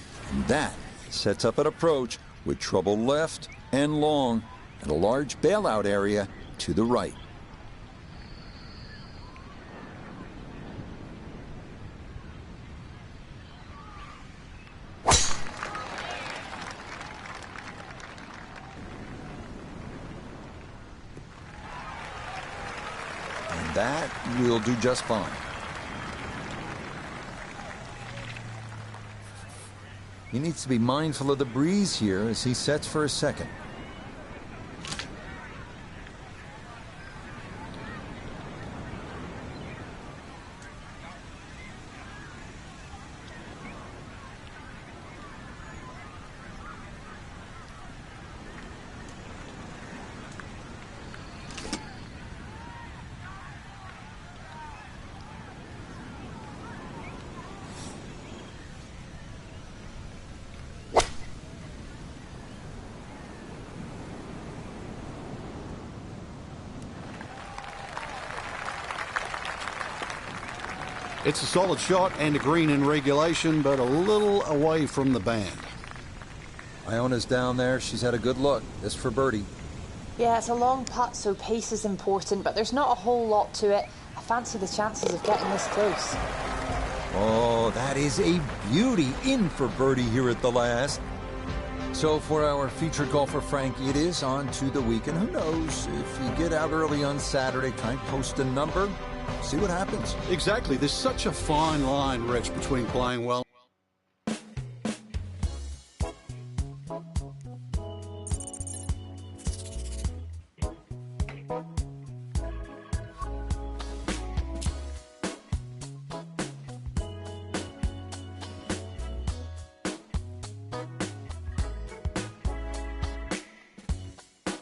That sets up an approach with trouble left and long and a large bailout area to the right. That will do just fine. He needs to be mindful of the breeze here as he sets for a second. It's a solid shot and a green in regulation, but a little away from the band. Iona's down there. She's had a good look. This for birdie. Yeah, it's a long putt, so pace is important, but there's not a whole lot to it. I fancy the chances of getting this close. Oh, that is a beauty in for birdie here at the last. So for our featured golfer, Frank, it is on to the weekend. Who knows? If you get out early on Saturday, kind of post a number, see what happens. Exactly. There's such a fine line, Rich, between playing well